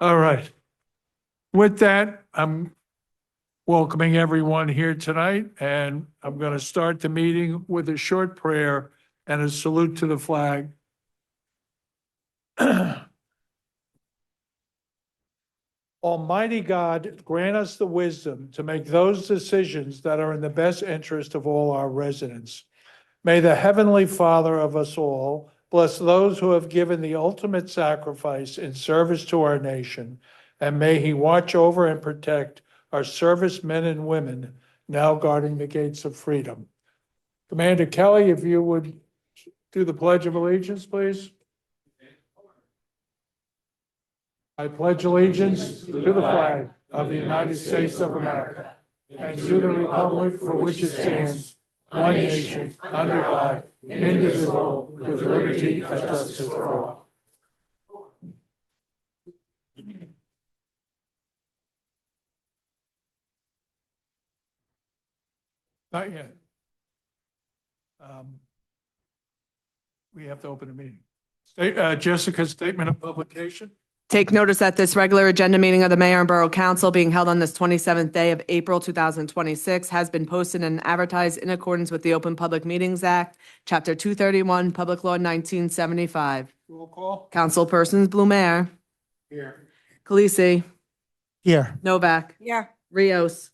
All right. With that, I'm welcoming everyone here tonight, and I'm going to start the meeting with a short prayer and a salute to the flag. Almighty God, grant us the wisdom to make those decisions that are in the best interest of all our residents. May the Heavenly Father of us all bless those who have given the ultimate sacrifice in service to our nation, and may He watch over and protect our servicemen and women now guarding the gates of freedom. Commander Kelly, if you would do the Pledge of Allegiance, please. I pledge allegiance to the flag of the United States of America and to the republic for which it stands, one nation, under God, indivisible, with liberty and justice for all. Not yet. We have to open the meeting. Jessica's statement of publication. Take notice that this regular agenda meeting of the Mayor and Borough Council being held on this 27th day of April 2026 has been posted and advertised in accordance with the Open Public Meetings Act, Chapter 231, Public Law 1975. Roll call. Councilpersons Blumer, Here. Khaleesi, Here. Novak, Yeah. Rios,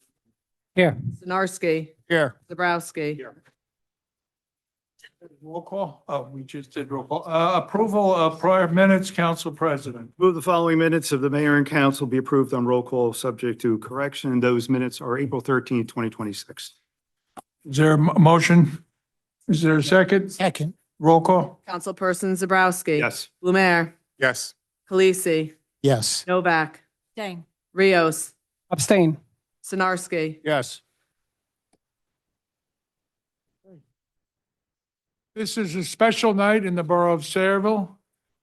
Here. Sinarski, Here. Zabrowski. Here. Roll call. Oh, we just did roll call. Approval of prior minutes, Council President. Move the following minutes of the mayor and council be approved on roll call, subject to correction. Those minutes are April 13th, 2026. Is there a motion? Is there a second? Second. Roll call. Councilperson Zabrowski. Yes. Blumer, Yes. Khaleesi, Yes. Novak, Dang. Rios, Abstain. Sinarski. Yes. This is a special night in the borough of Sayreville.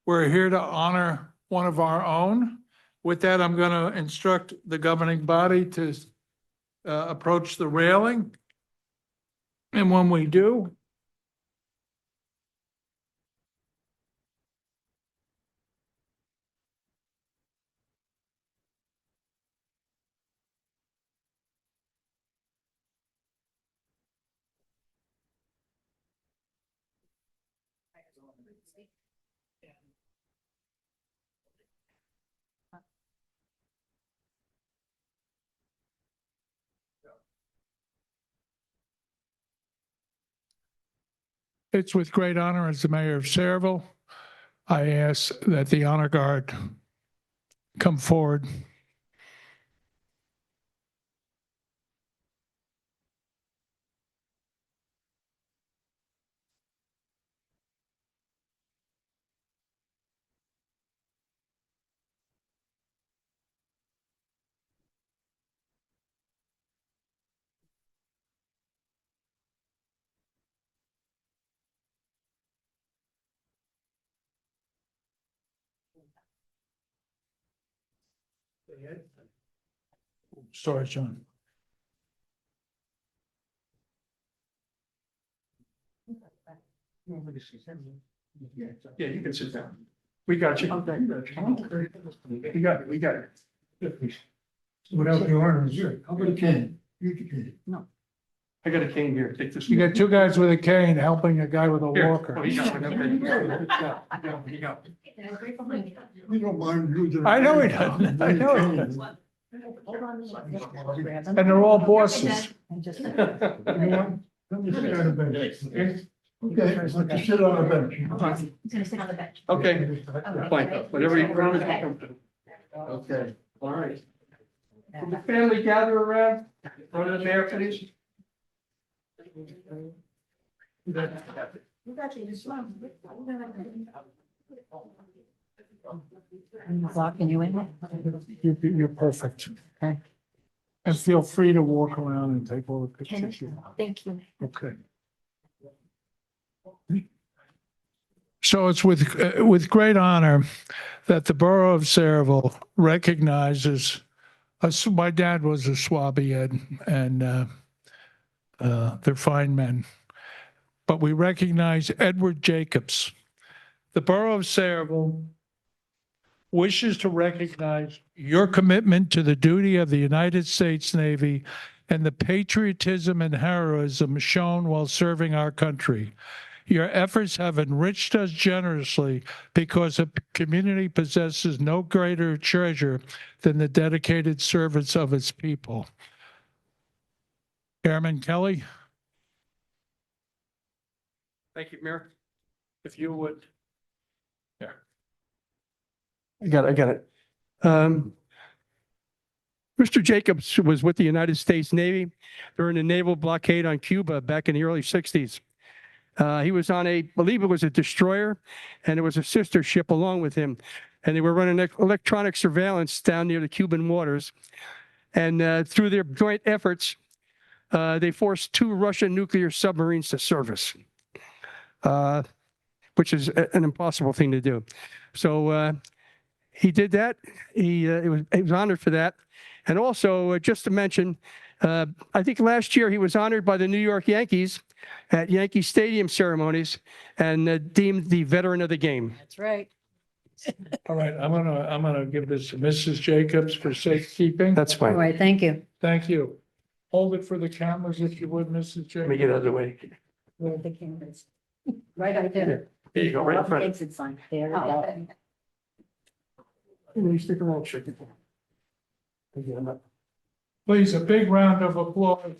We're here to honor one of our own. With that, I'm going to instruct the governing body to approach the railing. And when we do, it's with great honor as the mayor of Sayreville, I ask that the honor guard come forward. Sorry, John. Yeah, you can sit down. We got you. We got it, we got it. Without the arms, how about a cane? No. I got a cane here, take this. You got two guys with a cane helping a guy with a walker. Oh, I We don't mind using. know he doesn't, I know he doesn't. And they're all bosses. Let me sit on the bench. Okay, let you sit on the bench. He's gonna sit on the bench. Okay, fine, whatever you promise. Okay, all right. Will the family gather around, in front of the mayor, please? Locking you in. You're perfect. Okay. And feel free to walk around and take all the pictures you want. Thank you. Okay. So it's with great honor that the borough of Sayreville recognizes us. My dad was a Swabian, and they're fine men. But we recognize Edward Jacobs. The borough of Sayreville wishes to recognize your commitment to the duty of the United States Navy and the patriotism and heroism shown while serving our country. Your efforts have enriched us generously because a community possesses no greater treasure than the dedicated service of its people. Airman Kelly, Thank you, Mayor. if you would. I got it. Mr. Jacobs was with the United States Navy during the naval blockade on Cuba back in the early 60s. He was on I believe it was a destroyer, and there was a sister ship along with him. And they were running electronic surveillance down near the Cuban waters. And through their joint efforts, they forced 2 Russian nuclear submarines to service, which is an impossible thing to do. So he did that. He was honored for that. And also, just to mention, I think last year he was honored by the New York Yankees at Yankee Stadium ceremonies and deemed the veteran of the game. That's right. All right, I'm gonna give this to Mrs. Jacobs for safekeeping. That's All fine. right, thank you. Thank you. Hold it for the cameras if you would, Mrs. Let me Jacobs. get out of the way. Where are the cameras? Right out there. Here you go, right in front. Exit sign. There. Stick around, chicken. Please, a big round of applause.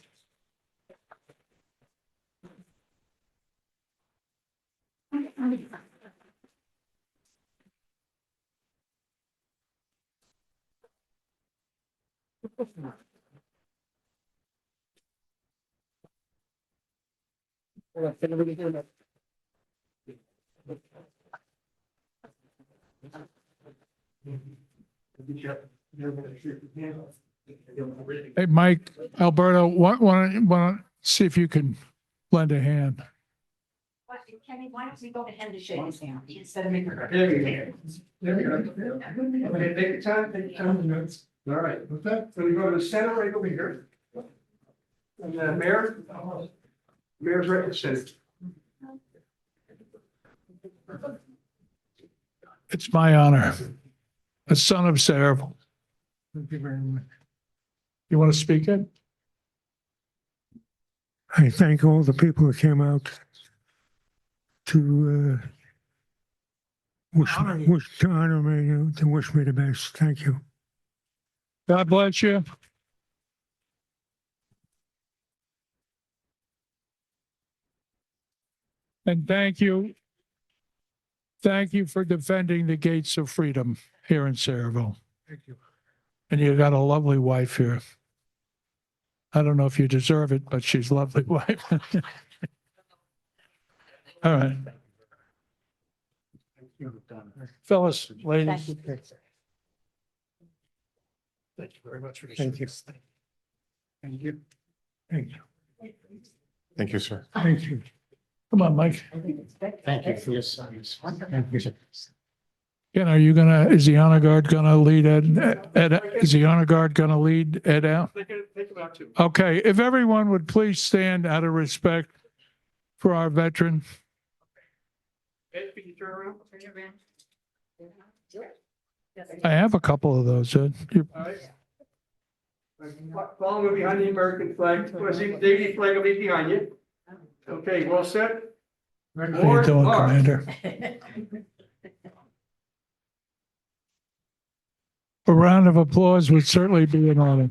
Hey, Mike, Alberto, want to see if you can lend a hand? Kenny, why don't we go to him to shake his hand instead of making? There you go. Okay, take your time, take your time. All right, with that, so we go to the center right over here. And Mayor's right in the center. It's my honor. A son of Saraville. Thank you very much. You want to speak it? I thank all the people who came out to Honor you. to honor me, to wish me the best. Thank you. God bless you. And thank you. Thank you for defending the gates of freedom here in Saraville. Thank you. And you got a lovely wife here. I don't know if you deserve it, but she's a lovely wife. All right. Phyllis, ladies. Thank you. Thank you very much. Thank you. Thank you. Thank you. Thank you, sir. Thank you. Come on, Mike. Thank you for your service. Thank you, sir. Ken, is the honor guard gonna lead is the honor guard gonna lead Ed out? Take about 2. Okay, if everyone would please stand out of respect for our veteran. Ed, can you turn around? I have a couple of those. All right. Follow me behind the American flag. The Navy flag will be behind you. Okay, well set. How you doing, Commander? A round of applause would certainly be an honor.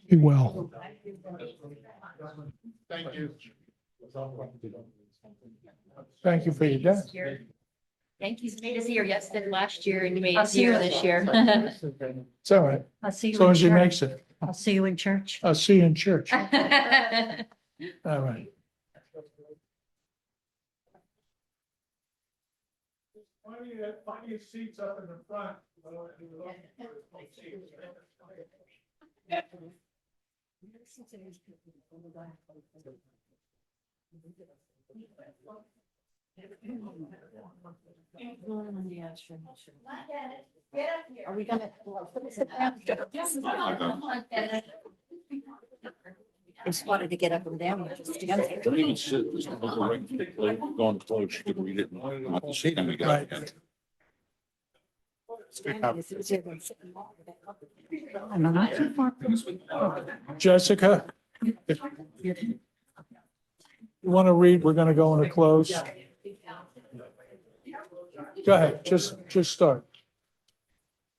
Be well. Thank you. Thank you for your death. Yankees made us here yesterday, last year, and you made I'll us see you here later. this year. It's all right, I'll see as you long in as he church. makes it. I'll see you in church. I'll see you in church. All right. Plenty of seats up in the front. Are we gonna? I just wanted to get up and down. Don't even sit, there's no right, like, going close, you can read it. Not the seat, and we got it. Jessica? You want to read? We're going to go into close. Go ahead, just start.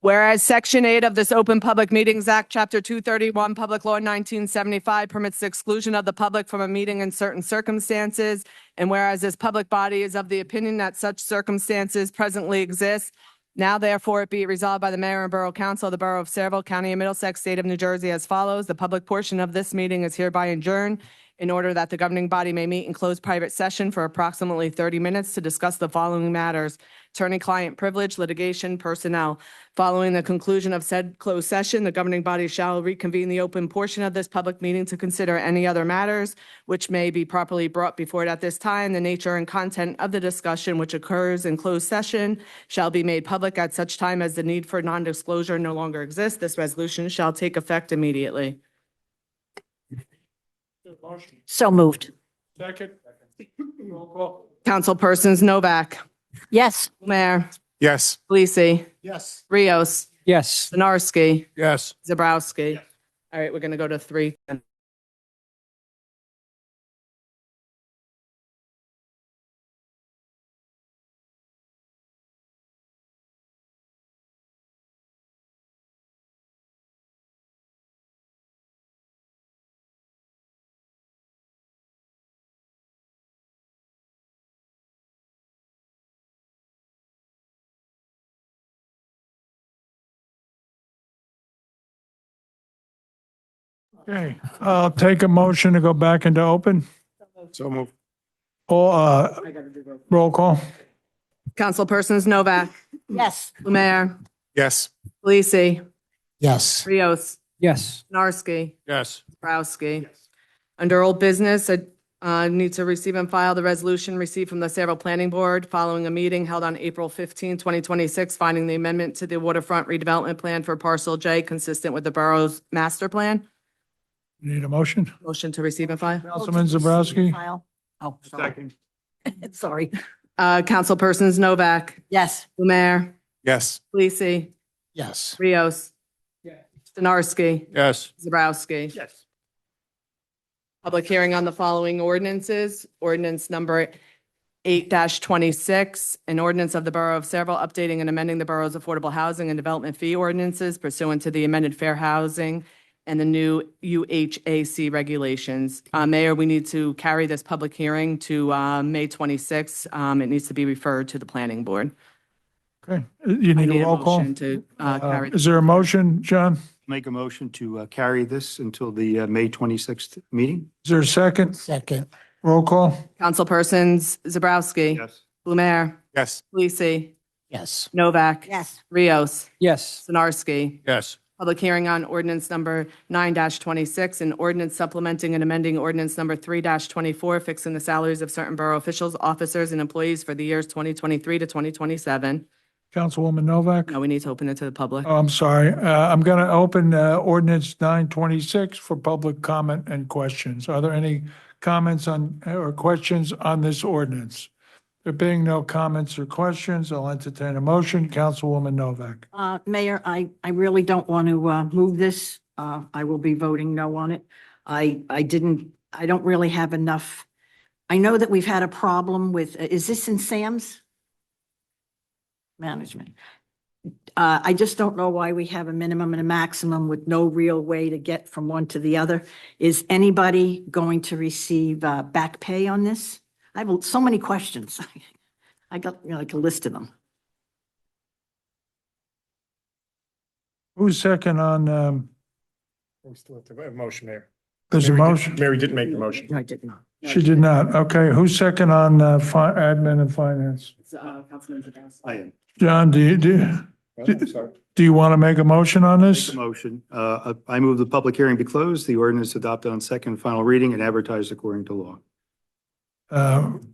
Whereas Section 8 of this Open Public Meetings Act, Chapter 231, Public Law 1975 permits the exclusion of the public from a meeting in certain circumstances, and whereas this public body is of the opinion that such circumstances presently exist, now therefore it be it resolved by the Mayor and Borough Council of the Borough of Saraville, County of Middlesex, State of New Jersey as follows. The public portion of this meeting is hereby adjourned in order that the governing body may meet in closed private session for approximately 30 minutes to discuss the following matters: attorney-client privilege, litigation, personnel. Following the conclusion of said closed session, the governing body shall reconvene the open portion of this public meeting to consider any other matters which may be properly brought before it at this time. The nature and content of the discussion which occurs in closed session shall be made public at such time as the need for non-disclosure no longer exists. This resolution shall take effect immediately. Motion. So moved. Second. Roll call. Councilpersons Novak, Yes. Mayor, Yes. Lisi, Yes. Rios, Yes. Zinarski, Yes. Zabrowski. All right, we're going to go to 3. Okay, I'll take a motion to go back into open. So move. Or, roll call. Councilpersons Novak, Yes. Mayor, Yes. Lisi, Yes. Rios, Yes. Zinarski, Yes. Zabrowski. Under old business, I need to receive and file the resolution received from the Saraville Planning Board following a meeting held on April 15, 2026, finding the amendment to the waterfront redevelopment plan for parcel J consistent with the borough's master plan. Need a motion? Motion to receive and file. Councilman Zabrowski? File. Oh, sorry. Second. Sorry. Councilpersons Novak, Yes. Mayor, Yes. Lisi, Yes. Rios, Zinarski, Yes. Zabrowski. Yes. Public hearing on the following ordinances. Ordinance number 8-26, an ordinance of the Borough of Saraville updating and amending the borough's affordable housing and development fee ordinances pursuant to the amended fair housing and the new UHAC regulations. Mayor, we need to carry this public hearing to May 26th. It needs to be referred to the planning board. Okay, you I need need a a roll call? motion to carry. Is there a motion, John? Make a motion to carry this until the May 26th meeting? Is there a second? Second. Roll call? Councilpersons Zabrowski, Yes. Blumer, Yes. Lisi, Yes. Novak, Yes. Rios, Yes. Zinarski. Yes. Public hearing on ordinance number 9-26, and ordinance supplementing and amending ordinance number 3-24, fixing the salaries of certain borough officials, officers, and employees for the years 2023 to 2027. Councilwoman Novak? Now we need to open it to the public. Oh, I'm sorry. I'm going to open ordinance 926 for public comment and questions. Are there any comments on, or questions on this ordinance? There being no comments or questions, I'll entertain a motion. Councilwoman Novak. Mayor, I really don't want to move this. I will be voting no on it. I don't really have enough. I know that we've had a problem with, is this in Sam's? Management. I just don't know why we have a minimum and a maximum with no real way to get from one to the other. Is anybody going to receive back pay on this? I have so many questions. I got like a list of them. Who's second on, We still have to have a motion, Mayor. there's a motion? Mary didn't make the motion. No, I did not. She did not. Okay, who's second on admin and finance? Councilman Zabrowski. I am. John, do you want to make a motion on Make this? a motion. I move the public hearing be closed, the ordinance adopted on second and final reading and advertised according to law.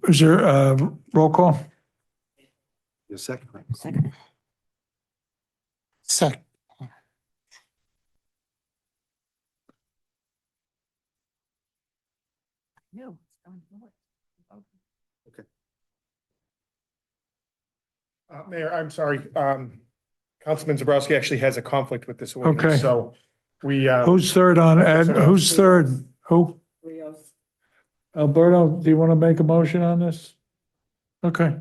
Is there a roll call? A second. Second. Second. No. Mayor, I'm sorry. Councilman Zabrowski actually has a conflict with this Okay. ordinance, so we, Who's third on who's third? Who? Alberto, do you want to make a motion on this? Okay,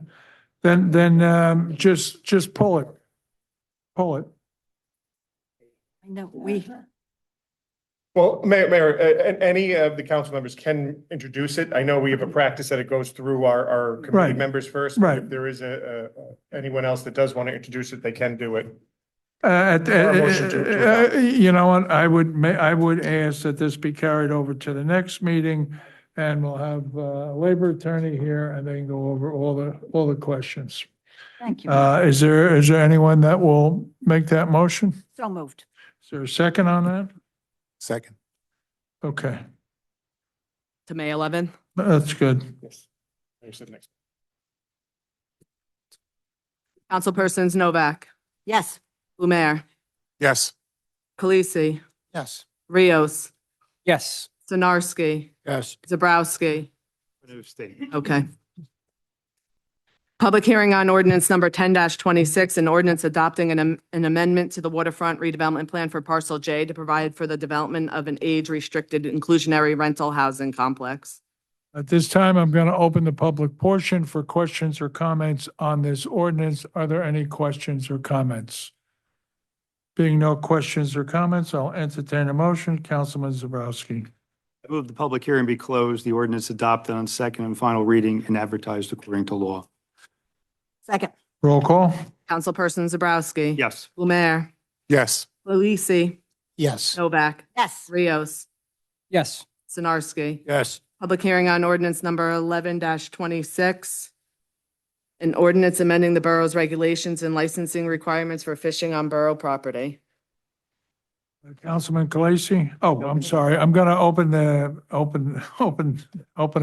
then just pull it. Pull it. I know, we, well, Mayor, any of the council members can introduce it. I know we have a practice that it goes through our committee Right. members first. but Right. If there is anyone else that does want to introduce it, they can do it. You know what, I would ask that this be carried over to the next meeting, and we'll have a labor attorney here, and they can go over all the questions. thank you. Is there anyone that will make that motion? So moved. Is there a second on that? Second. Okay, To May 11. that's good. Yes. Mayor said next. Councilpersons Novak, Yes. Blumer, Yes. Khaleesi, Yes. Rios, Yes. Sinarski, Yes. Zabrowski. Abstain. Okay. Public hearing on ordinance number 10-26, an ordinance adopting an amendment to the waterfront redevelopment plan for parcel J to provide for the development of an age-restricted inclusionary rental housing complex. At this time, I'm going to open the public portion for questions or comments on this ordinance. Are there any questions or comments? Being no questions or comments, I'll entertain a motion. Councilman Zabrowski. I move the public hearing be closed, the ordinance adopted on second and final reading and advertised according to law. Second. Roll call? Councilperson Zabrowski. Yes. Blumer, Yes. Khaleesi, Yes. Novak, Yes. Rios, Yes. Sinarski. Yes. Public hearing on ordinance number 11-26. An ordinance amending the borough's regulations and licensing requirements for fishing on borough property. Councilman Khaleesi? Oh, I'm sorry. I'm going to open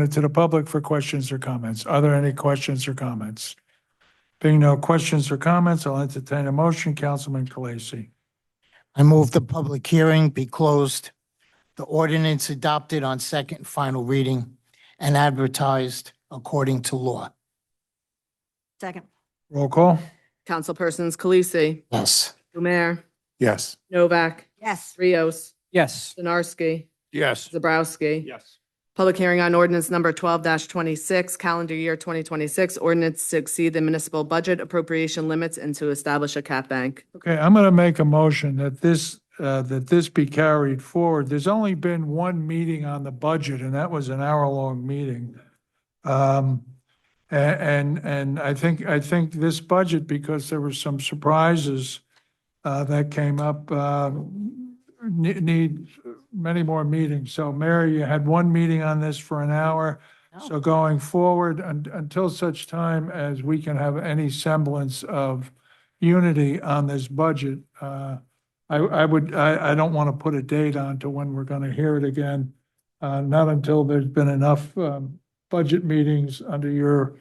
it to the public for questions or comments. Are there any questions or comments? Being no questions or comments, I'll entertain a motion. Councilman Khaleesi. I move the public hearing be closed, the ordinance adopted on second and final reading and advertised according to law. Second. Roll call? Councilpersons Khaleesi, Yes. Blumer, Yes. Novak, Yes. Rios, Yes. Sinarski, Yes. Zabrowski. Yes. Public hearing on ordinance number 12-26, calendar year 2026, ordinance to exceed the municipal budget appropriation limits and to establish a cap bank. Okay, I'm going to make a motion that this be carried forward. There's only been one meeting on the budget, and that was an hour-long meeting. And I think this budget, because there were some surprises that came up, need many more meetings. So Mary, you had one meeting on this for an hour. So going forward, until such time as we can have any semblance of unity on this budget, I don't want to put a date on to when we're going to hear it again. Not until there's been enough budget meetings under your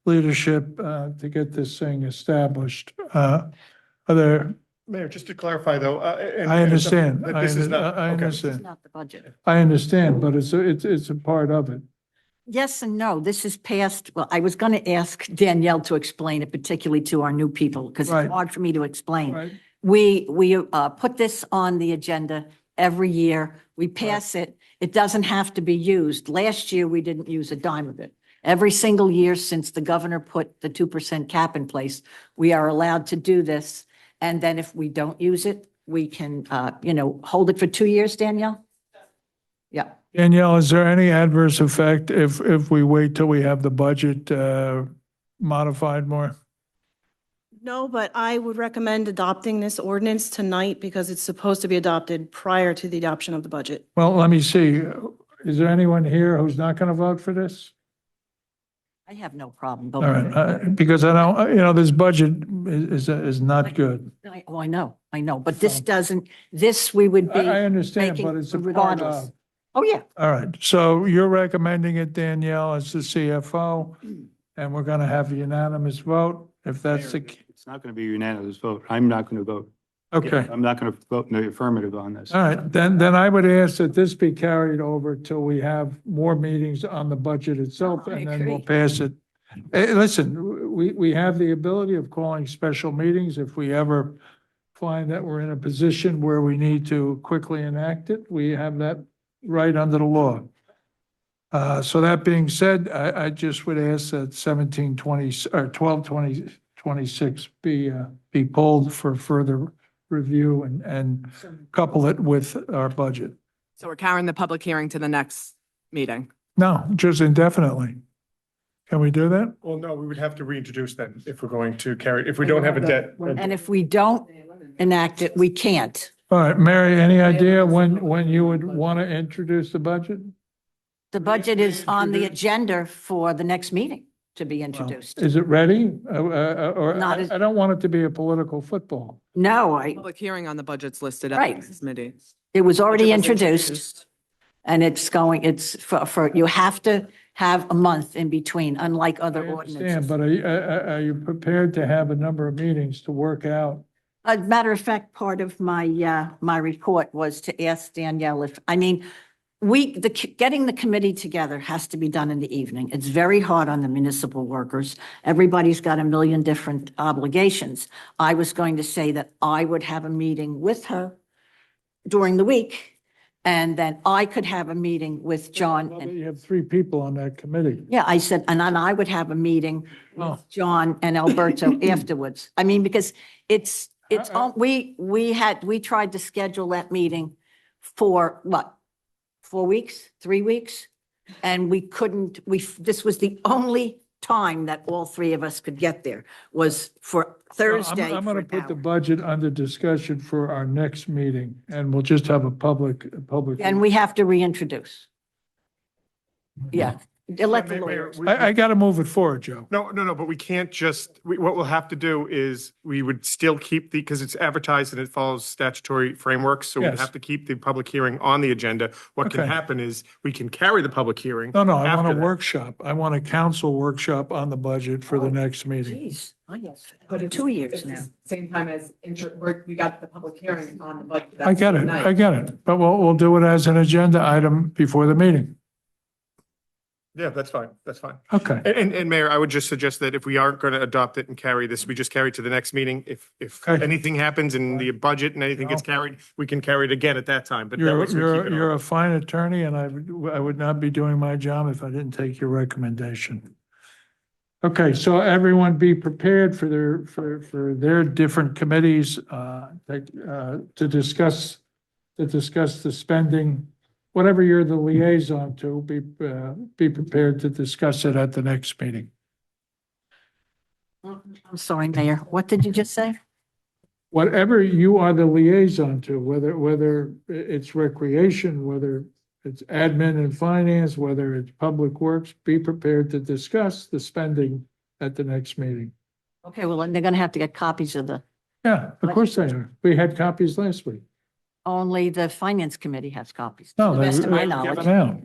leadership to get this thing established. Mayor, just to clarify though. I understand. That this is not. I okay. This is understand. not the budget. I understand, but it's a part of it. Yes and no. This is past, well, I was going to ask Danielle to explain it, particularly to our new people, because Right. it's hard for me to explain. Right? We put this on the agenda every year. We pass it. It doesn't have to be used. Last year, we didn't use a dime of it. Every single year since the governor put the 2% cap in place, we are allowed to do this. And then if we don't use it, we can, hold it for 2 years, Danielle? Yeah. Danielle, is there any adverse effect if we wait till we have the budget modified more? No, but I would recommend adopting this ordinance tonight because it's supposed to be adopted prior to the adoption of the budget. Well, let me see. is there anyone here who's not going to vote for this? I have no problem. All right, because I don't, this budget is not good. I know, but this doesn't, this we would be. I understand, making but it's a part regardless. of. Oh, yeah. All right, so you're recommending it, Danielle, as the CFO, and we're going to have a unanimous vote, if that's the, It's not going to be a unanimous vote. I'm not going to vote. okay. I'm not going to vote in the affirmative on this. All right, then I would ask that this be carried over till we have more meetings on the budget itself, I and then we'll agree. pass it. Listen, we have the ability of calling special meetings if we ever find that we're in a position where we need to quickly enact it. We have that right under the law. So that being said, I just would ask that 1720 or 122026 be pulled for further review and couple it with our budget. So we're carrying the public hearing to the next meeting. No, just indefinitely. Can we do that? Well, no, we would have to reintroduce then if we're going to carry, if we don't have a debt. And if we don't enact it, we can't. All right, Mary, any idea when you would want to introduce the budget? The budget is on the agenda for the next meeting to be introduced. Is it ready? Or Not as- I don't want it to be a political football. No, Public hearing on the budget's listed at Right. this committee. it was already Budget was introduced and it's for, you have to have a month in between, unlike I other understand, ordinances. but are you prepared to have a number of meetings to work out? A matter of fact, part of my report was to ask Danielle getting the committee together has to be done in the evening. It's very hard on the municipal workers. Everybody's got a million different obligations. I was going to say that I would have a meeting with her during the week, and then I could have a meeting with John. And You have 3 people on that committee. yeah, I said, and then I would have a meeting Oh. with John and Alberto afterwards. I mean, because we tried to schedule that meeting for what? 4 weeks, 3 weeks? And we couldn't, this was the only time that all 3 of us could get there was for Thursday. I'm going to for an put the hour. budget under discussion for our next meeting, and we'll just have a public. And we have to reintroduce. Yeah, let the Mayor, lawyers. I got to move it forward, Joe. No, but we can't just, what we'll have to do is we would still keep because it's advertised and it follows statutory frameworks. So we'd Yes. have to keep the public hearing on the agenda. What can Okay. happen is we can carry the public hearing. No, I want after a that. workshop. I want a council workshop on the budget for the next meeting. Jeez, I guess, 2 years now. Same time as, we got the public hearing on the budget. I get it, but we'll do it as an agenda item before the meeting. Yeah, that's fine. Okay. And Mayor, I would just suggest that if we aren't going to adopt it and carry this, we just carry it to the next meeting. If Okay. anything happens in the budget and anything gets carried, we can carry it again at that time. But that You're, way we keep it on. you're a fine attorney, and I would not be doing my job if I didn't take your recommendation. Okay, so everyone be prepared for their different committees, to discuss the spending. Whatever you're the liaison to, be prepared to discuss it at the next meeting. I'm sorry, Mayor, what did you just say? Whatever you are the liaison to, whether it's recreation, whether it's admin and finance, whether it's public works, be prepared to discuss the spending at the next meeting. Okay, well, then they're gonna have to get copies of Yeah, of course they are. We had copies last week. only the finance committee has copies, to No, the they best of my were knowledge. given out.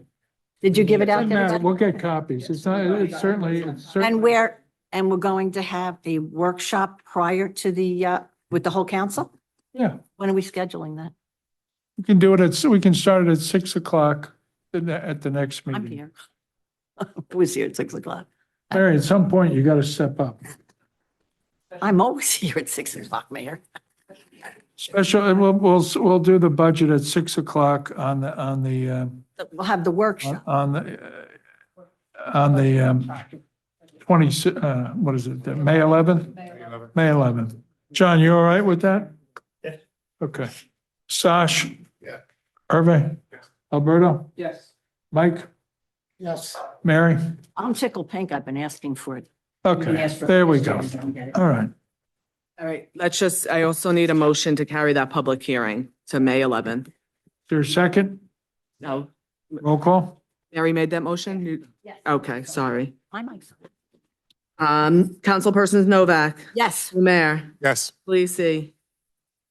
Did you give it out? Doesn't to matter. everybody? We'll get copies. It's not, it's certainly. And we're going to have a workshop prior to with the whole council? Yeah, When are we scheduling that? we can do it we can start it at 6:00 at the next I'm meeting. here. I was here at 6:00. Mary, at some point, you got to step up. I'm always here at 6:00, Mayor. Special, we'll do the budget at 6:00 on the, We'll have the workshop. on the 20, what is it, May 11th? May 11th. John, you all right with that? Yeah. Okay. Sash? Yeah. Hervé? Alberto? Yes. Mike? Yes. Mary? I'm tickled pink. I've been asking for it. Okay, there we go. All right. All right, I also need a motion to carry that public hearing to May 11th. Is there a second? No, Roll call? Mary made that motion? Yes. Okay, sorry. I might. Councilpersons Novak, Yes. Lumer, Yes. Parisi,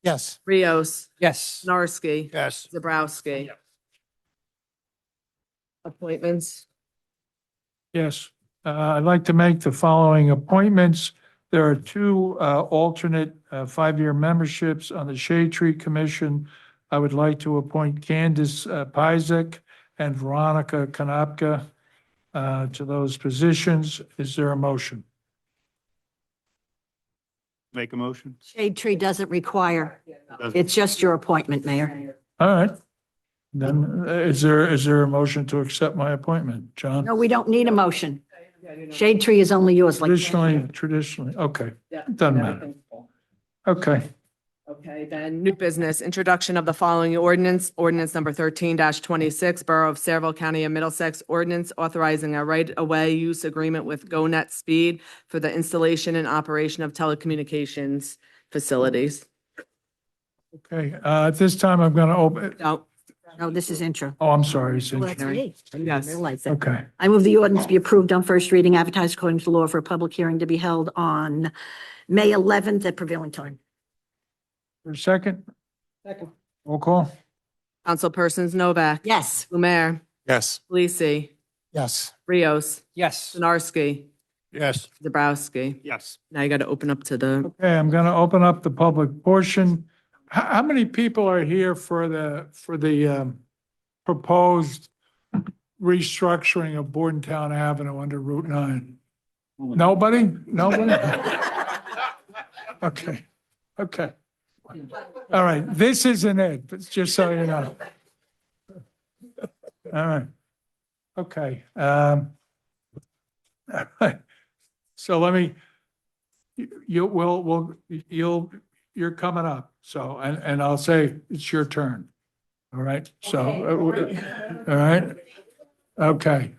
Yes. Rios, Yes. Narski, Yes. Zabrowski. Appointments. Yes. I'd like to make the following appointments. There are two alternate five-year memberships on the Shade Tree Commission. I would like to appoint Candace Pizek and Veronica Kanapka to those positions. Is there a motion? Make a motion? Shade Tree doesn't require, it's just your appointment, Mayor. All right. Then is there a motion to accept my appointment? John? No, we don't need a motion. Shade Tree is only yours, like. Traditionally, okay. Doesn't matter. Okay. Okay, then new business, introduction of the following ordinance, ordinance number 13-26, Borough of Saraville, County of Middlesex, ordinance authorizing a right-of-way use agreement with GoNet Speed for the installation and operation of telecommunications facilities. Okay, at this time, I'm going to open, No, this is intro. oh, I'm sorry. it's Well, that's intro. me. I didn't Yes. realize that. Okay, I move the ordinance be approved on first reading, advertised according to law for a public hearing to be held on May 11th at prevailing time. for a second? Second. Roll call? Councilpersons Novak. Yes. Lumer, Yes. Parisi, Yes. Rios, Yes. Zanarski, Yes. Zabrowski. Yes. Now you got to open up to the, Okay, I'm going to open up the public portion. How many people are here for the proposed restructuring of Bordentown Avenue under Route 9? Nobody? Nobody? Okay, okay. All right, this isn't it, but just so you know. All right, okay. So let me, you're coming up, so, and I'll say it's your turn. All right, so, all right, okay.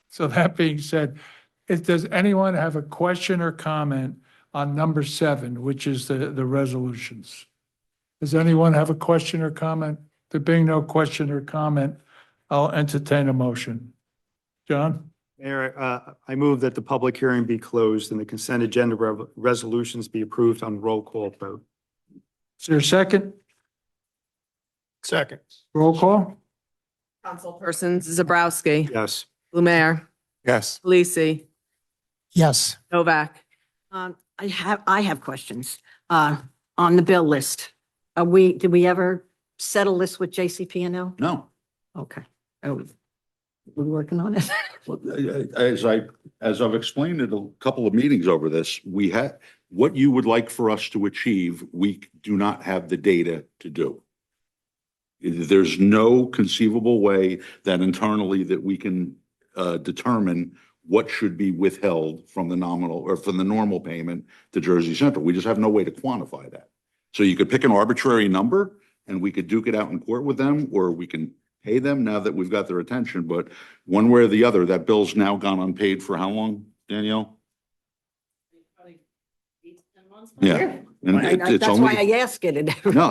So that being said, does anyone have a question or comment on number 7, which is the resolutions? Does anyone have a question or comment? There being no question or comment, I'll entertain a motion. John? Mayor, I move that the public hearing be closed and the consent agenda resolutions be approved on roll call vote. Is there a second? Second. Roll call? Councilpersons Zabrowski, Yes. Lumer, Yes. Parisi, Yes. Novak. I have questions. On the bill list, did we ever settle this with JCP&L? No. Okay. We're working on it. Well, as I've explained in a couple of meetings over this, we had, what you would like for us to achieve, we do not have the data to do. There's no conceivable way that internally that we can determine what should be withheld from the nominal or from the normal payment to Jersey Central. We just have no way to quantify that. So you could pick an arbitrary number and we could duke it out in court with them, or we can pay them now that we've got their attention. But one way or the other, that bill's now gone unpaid for how long, Danielle? Yeah. And it's That's why only, I ask it. no,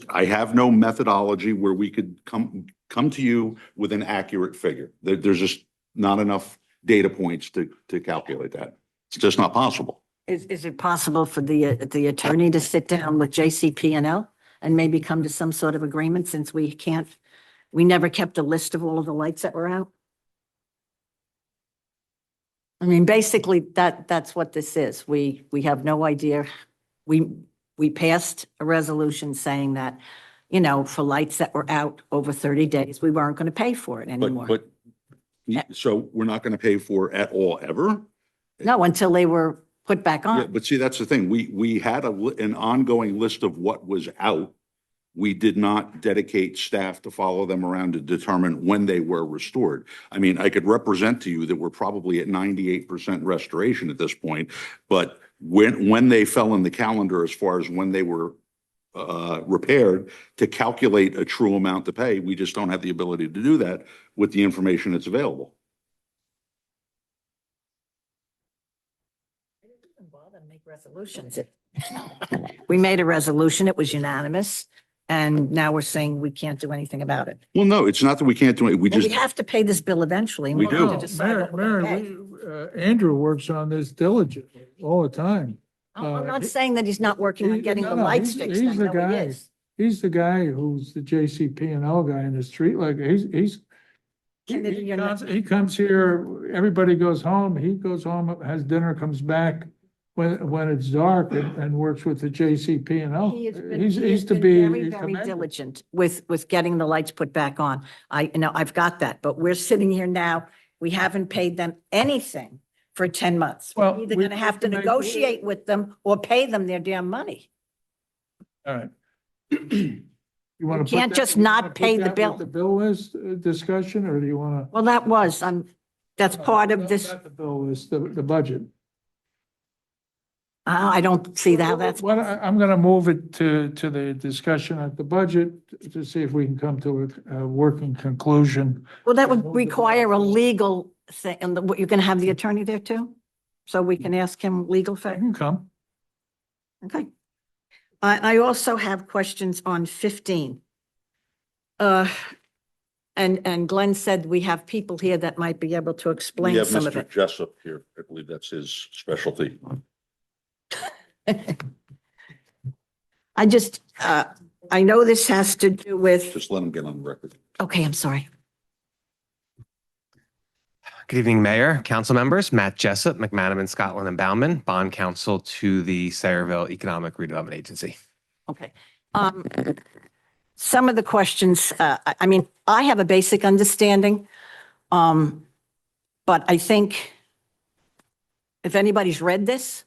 I have no methodology where we could come to you with an accurate figure. There's just not enough data points to calculate that. It's just not possible. Is it possible for the attorney to sit down with JCP&L and maybe come to some sort of agreement, since we never kept a list of all of the lights that were out? I mean, basically, that's what this is. We have no idea. We passed a resolution saying that, for lights that were out over 30 days, we weren't going to pay for it anymore. But so we're not going to pay for at all ever? No, until they were put back Yeah, on. but see, that's the thing. We had an ongoing list of what was out. We did not dedicate staff to follow them around to determine when they were restored. I mean, I could represent to you that we're probably at 98% restoration at this point, but when they fell in the calendar as far as when they were repaired, to calculate a true amount to pay, we just don't have the ability to do that with the information that's available. Bother to make resolutions. We made a resolution. It was unanimous. And now we're saying we can't do anything about it. Well, no, it's not that we can't do it. We Well, we just, have to pay this bill eventually. and We we'll do. have to decide what we're gonna pay. Andrew works on this diligently all the time. I'm not saying that he's not working on getting the No, no, lights he's- fixed. I he's the know guy. he is. He's the guy who's the JCP&L guy in the street, like, Kennedy, you're not- he comes here, everybody goes home, he goes home, has dinner, comes back when it's dark and works with the JCP&L. He has been, He's he has to been be very, very commended. diligent with getting the lights put back on. I've got that, but we're sitting here now, we haven't paid them anything for 10 months. We're Well, either we gonna have to have to make- negotiate with them or pay them their damn money. All right. You want to? can't just not pay the bill. The bill list discussion, or do you want to? Well, that's part of this. Not the bill list, the budget. I don't see how that's, Well, I'm going to move it to the discussion at the budget to see if we can come to a working conclusion. well, that would require a legal thing, and you're gonna have the attorney there too? So we can ask him legal I for, can come. okay. I also have questions on 15. And Glenn said we have people here that might be able to we explain have some of Mr. it. Jessup here. I believe that's his specialty. I just, I know this has to do with, Just let him get on the record. okay, I'm sorry. Good evening, Mayor, council members. Matt Jessup, McManaman, Scotland and Bauman, bond counsel to the Sayreville Economic Redevelopment Agency. Okay. Some of the questions, I mean, I have a basic understanding. But I think if anybody's read this,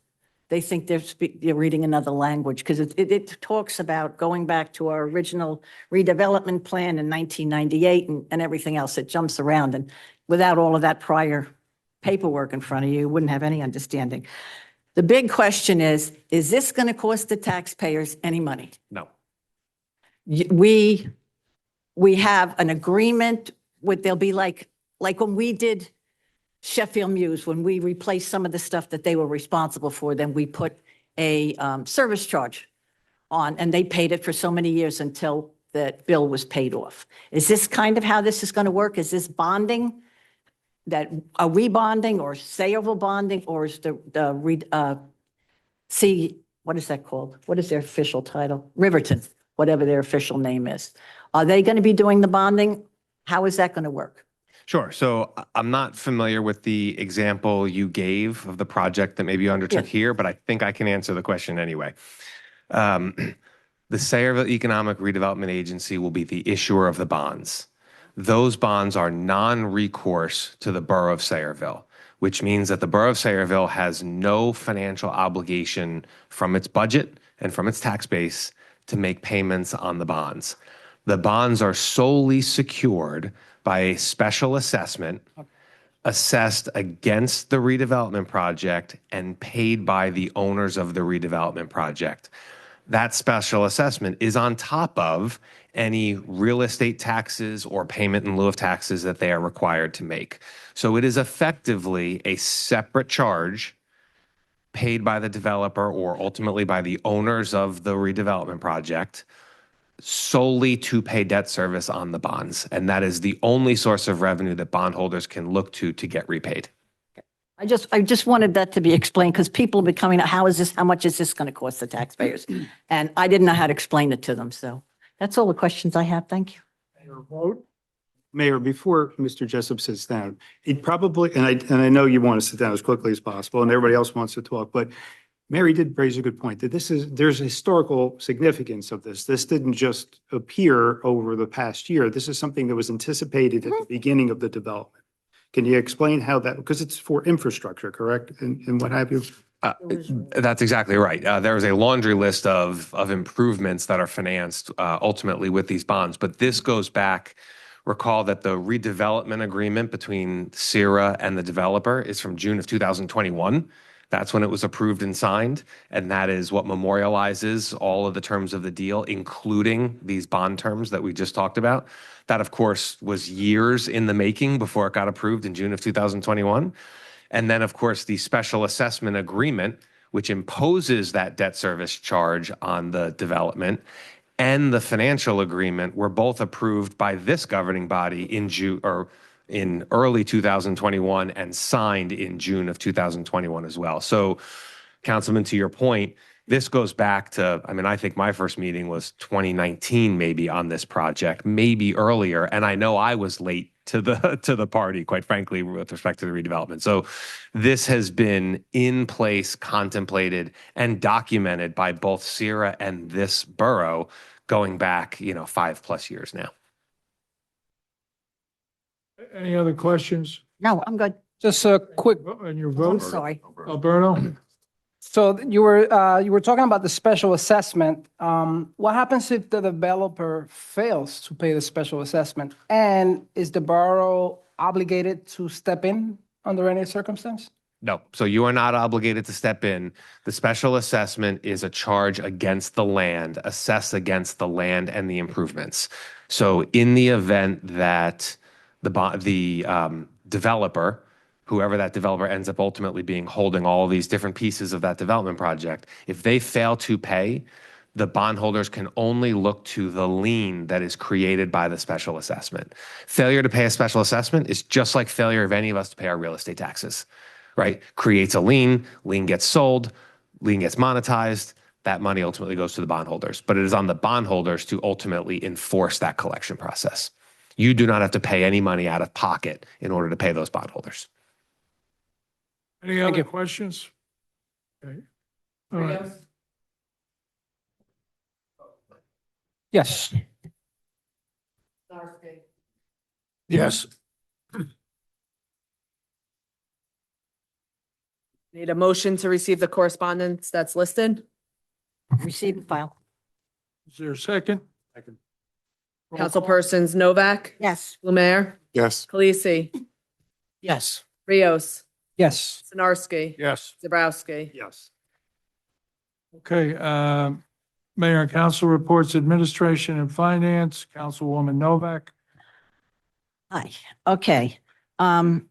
they think they're reading another language because it talks about going back to our original redevelopment plan in 1998 and everything else. It jumps around, and without all of that prior paperwork in front of you, you wouldn't have any understanding. The big question is this going to cost the taxpayers any money? No. We have an agreement with, there'll be like when we did Sheffield Muse, when we replaced some of the stuff that they were responsible for, then we put a service charge on, and they paid it for so many years until the bill was paid off. Is this kind of how this is going to work? Is this bonding? Are we bonding or Sayreville bonding, or is what is that called? What is their official title? Riverton, whatever their official name is. Are they going to be doing the bonding? How is that going to work? Sure. So I'm not familiar with the example you gave of the project that maybe you undertook Yeah. here, but I think I can answer the question anyway. The Sayreville Economic Redevelopment Agency will be the issuer of the bonds. Those bonds are non-recourse to the Borough of Sayreville, which means that the Borough of Sayreville has no financial obligation from its budget and from its tax base to make payments on the bonds. The bonds are solely secured by a special assessment assessed against the redevelopment project and paid by the owners of the redevelopment project. That special assessment is on top of any real estate taxes or payment in lieu of taxes that they are required to make. So it is effectively a separate charge paid by the developer or ultimately by the owners of the redevelopment project solely to pay debt service on the bonds. And that is the only source of revenue that bondholders can look to get repaid. I just wanted that to be explained because people are becoming, how much is this going to cost the taxpayers? And I didn't know how to explain it to them. So that's all the questions I have. Thank you. Your vote? Mayor, before Mr. Jessup sits down, it probably, and I know you want to sit down as quickly as possible and everybody else wants to talk, but Mary did raise a good point that there's historical significance of this. This didn't just appear over the past year. This is something that was anticipated at the beginning of the development. Can you explain how that, because it's for infrastructure, correct? And what have you? That's exactly right. There is a laundry list of improvements that are financed ultimately with these bonds, but this goes back. Recall that the redevelopment agreement between CIRA and the developer is from June of 2021. That's when it was approved and signed, and that is what memorializes all of the terms of the deal, including these bond terms that we just talked about. That, of course, was years in the making before it got approved in June of 2021. And then, of course, the special assessment agreement, which imposes that debt service charge on the development, and the financial agreement were both approved by this governing body in June or in early 2021 and signed in June of 2021 as well. So, Councilman, to your point, this goes back to, I mean, I think my first meeting was 2019 maybe on this project, maybe earlier. And I know I was late to the party, quite frankly, with respect to the redevelopment. So this has been in place, contemplated, and documented by both CIRA and this borough going back, 5+ years now. Any other questions? No, I'm good. Just a quick, And your I'm vote, sorry. Alberto? so you were talking about the special assessment. What happens if the developer fails to pay the special assessment? And is the borough obligated to step in under any circumstance? No, so you are not obligated to step in. The special assessment is a charge against the land, assessed against the land and the improvements. So in the event that the developer, whoever that developer ends up ultimately being, holding all these different pieces of that development project, if they fail to pay, the bondholders can only look to the lien that is created by the special assessment. Failure to pay a special assessment is just like failure of any of us to pay our real estate taxes, right? Creates a lien gets sold, lien gets monetized, that money ultimately goes to the bondholders. But it is on the bondholders to ultimately enforce that collection process. You do not have to pay any money out of pocket in order to pay those bondholders. Any other questions? Okay. All right. Yes. Yes. Need a motion to receive the correspondence that's listed? Receive and file. Is there a second? Second. Councilpersons Novak, Yes. Lumiere, Yes. Khaleesi, Yes. Rios, Yes. Sinarski, Yes. Zabrowski. Yes. Okay, Mayor and Council reports, Administration and Finance, Councilwoman Novak. Hi, okay. The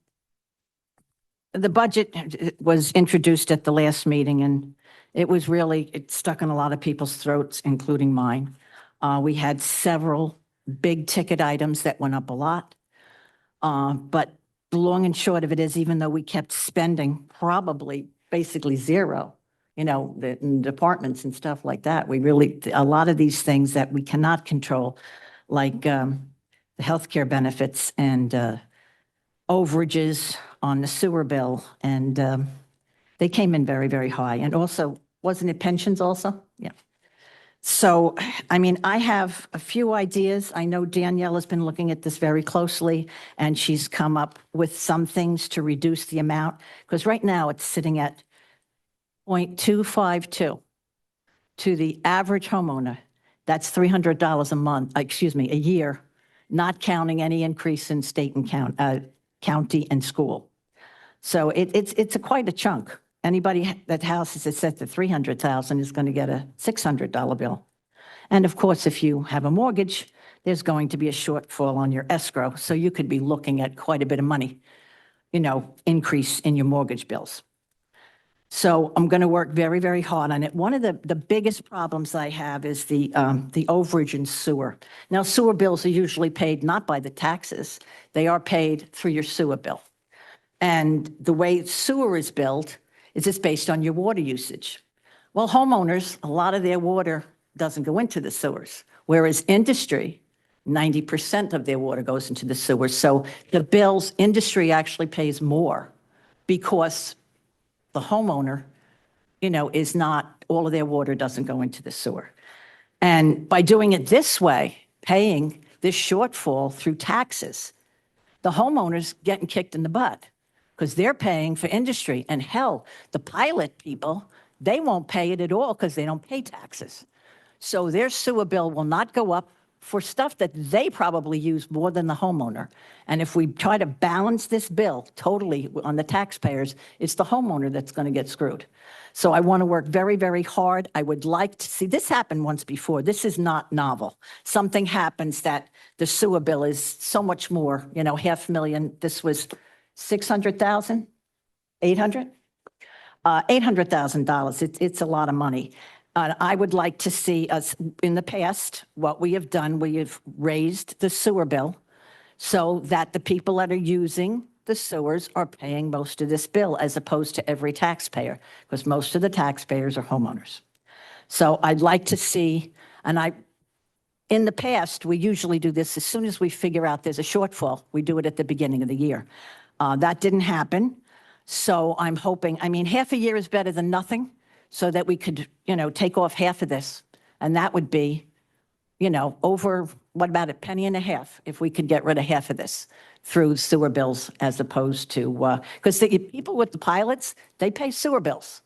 budget was introduced at the last meeting and it stuck in a lot of people's throats, including mine. We had several big ticket items that went up a lot. But the long and short of it is, even though we kept spending probably basically zero, the departments and stuff like that, a lot of these things that we cannot control, like the healthcare benefits and overages on the sewer bill, and they came in very, very high. And also, wasn't it pensions also? Yeah. So, I mean, I have a few ideas. I know Danielle has been looking at this very closely, and she's come up with some things to reduce the amount, because right now it's sitting at 0.252 to the average homeowner. That's $300 a month, a year, not counting any increase in state and county and school. So it's quite a chunk. Anybody that house is set to $300,000 is going to get a $600 bill. And of course, if you have a mortgage, there's going to be a shortfall on your escrow. So you could be looking at quite a bit of money, increase in your mortgage bills. So I'm going to work very, very hard on it. One of the biggest problems I have is the overage in sewer. Now, sewer bills are usually paid not by the taxes. They are paid through your sewer bill. And the way sewer is built is it's based on your water usage. Well, homeowners, a lot of their water doesn't go into the sewers, whereas industry, 90% of their water goes into the sewers. So the bills, industry actually pays more because the homeowner, is not, all of their water doesn't go into the sewer. And by doing it this way, paying this shortfall through taxes, the homeowner's getting kicked in the butt because they're paying for industry. And hell, the pilot people, they won't pay it at all because they don't pay taxes. So their sewer bill will not go up for stuff that they probably use more than the homeowner. And if we try to balance this bill totally on the taxpayers, it's the homeowner that's going to get screwed. So I want to work very, very hard. I would like to see, this happened once before. This is not novel. Something happens that the sewer bill is so much more, $500,000. This was 600,000, 800? $800,000. It's a lot of money. I would like to see us, in the past, what we have done, we have raised the sewer bill so that the people that are using the sewers are paying most of this bill as opposed to every taxpayer, because most of the taxpayers are homeowners. So I'd like to see, in the past, we usually do this as soon as we figure out there's a shortfall, we do it at the beginning of the year. That didn't happen. So I'm hoping, half a year is better than nothing, so that we could, take off half of this. And that would be, over, what about a penny and a half if we could get rid of half of this through sewer bills as opposed to, because the people with the pilots, they pay sewer bills.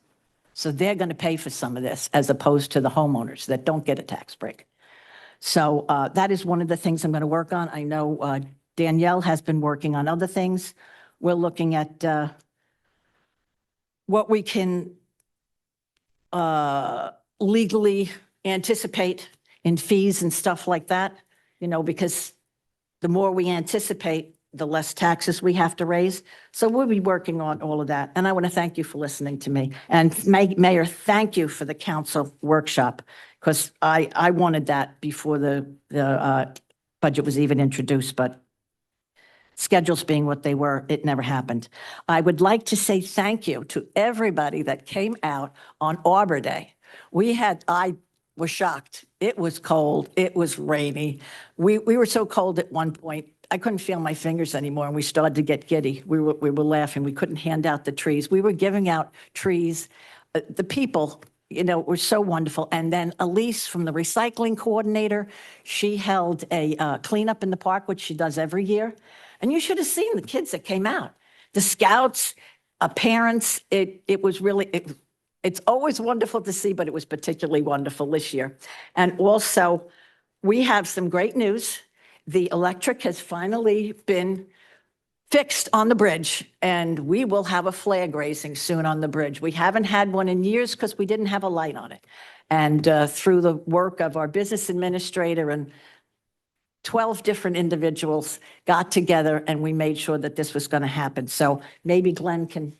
So they're going to pay for some of this as opposed to the homeowners that don't get a tax break. So that is one of the things I'm going to work on. I know Danielle has been working on other things. We're looking at what we can legally anticipate in fees and stuff like that, because the more we anticipate, the less taxes we have to raise. So we'll be working on all of that. And I want to thank you for listening to me. And Mayor, thank you for the council workshop, because I wanted that before the budget was even introduced, but schedules being what they were, it never happened. I would like to say thank you to everybody that came out on Arbor Day. I was shocked. It was cold. It was rainy. We were so cold at one point, I couldn't feel my fingers anymore, and we started to get giddy. We were laughing. We couldn't hand out the trees. We were giving out trees. The people, were so wonderful. And then Elise from the recycling coordinator, she held a cleanup in the park, which she does every year. And you should have seen the kids that came out. The scouts, parents, it was really, it's always wonderful to see, but it was particularly wonderful this year. And also, we have some great news. The electric has finally been fixed on the bridge, and we will have a flag raising soon on the bridge. We haven't had one in years because we didn't have a light on it. And through the work of our business administrator and 12 different individuals got together, and we made sure that this was going to happen. So maybe Glenn can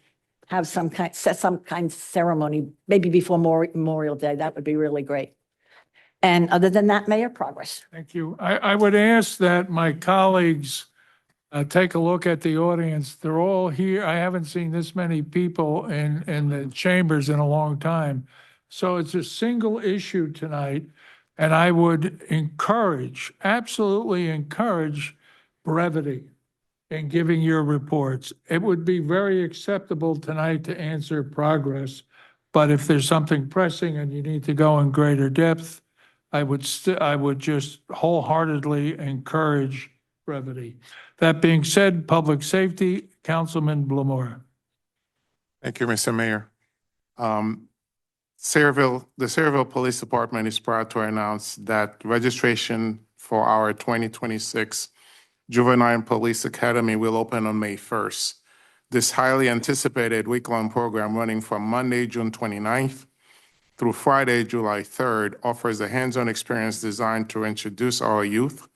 have some kind of ceremony, maybe before Memorial Day. That would be really great. And other than that, Mayor, progress. Thank you. I would ask that my colleagues take a look at the audience. They're all here. I haven't seen this many people in the chambers in a long time. So it's a single issue tonight. And I would absolutely encourage brevity in giving your reports. It would be very acceptable tonight to answer progress. But if there's something pressing and you need to go in greater depth, I would just wholeheartedly encourage brevity. That being said, public safety, Councilman Blamore. Thank you, Mr. Mayor. The Sayreville Police Department is proud to announce that registration for our 2026 Juvenile Police Academy will open on May 1st. This highly anticipated week-long program running from Monday, June 29th through Friday, July 3rd, offers a hands-on experience designed to introduce our youth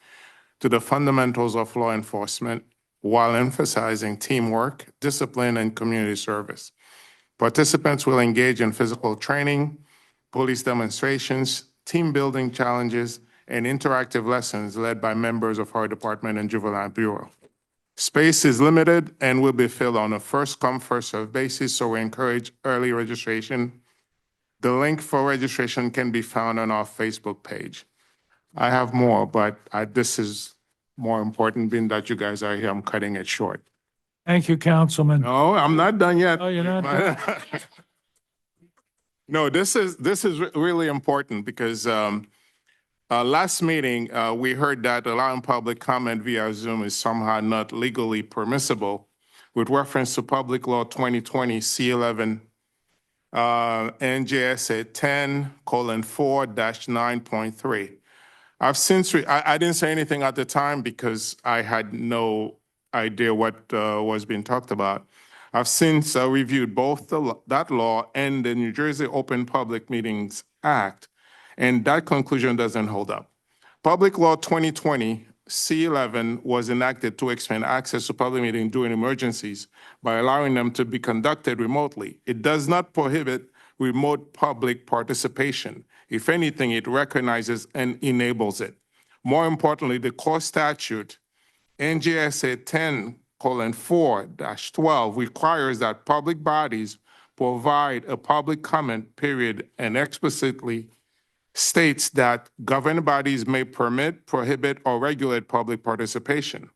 to the fundamentals of law enforcement while emphasizing teamwork, discipline, and community service. Participants will engage in physical training, police demonstrations, team building challenges, and interactive lessons led by members of our department and Juvenile Bureau. Space is limited and will be filled on a first-come, first-served basis, so we encourage early registration. The link for registration can be found on our Facebook page. I have more, but this is more important, being that you guys are here. I'm cutting it short. Thank you, Councilman. No, I'm not done yet. Oh, you're not done? No, this is really important because last meeting, we heard that allowing public comment via Zoom is somehow not legally permissible with reference to Public Law 2020 C11 NJSA 10:4-9.3. I've since, I didn't say anything at the time because I had no idea what was being talked about. I've since reviewed both that law and the New Jersey Open Public Meetings Act, and that conclusion doesn't hold up. Public Law 2020 C11 was enacted to expand access to public meetings during emergencies by allowing them to be conducted remotely. It does not prohibit remote public participation. If anything, it recognizes and enables it. More importantly, the core statute, NJSA 10:4-12, requires that public bodies provide a public comment period and explicitly states that governing bodies may permit, prohibit, or regulate public participation.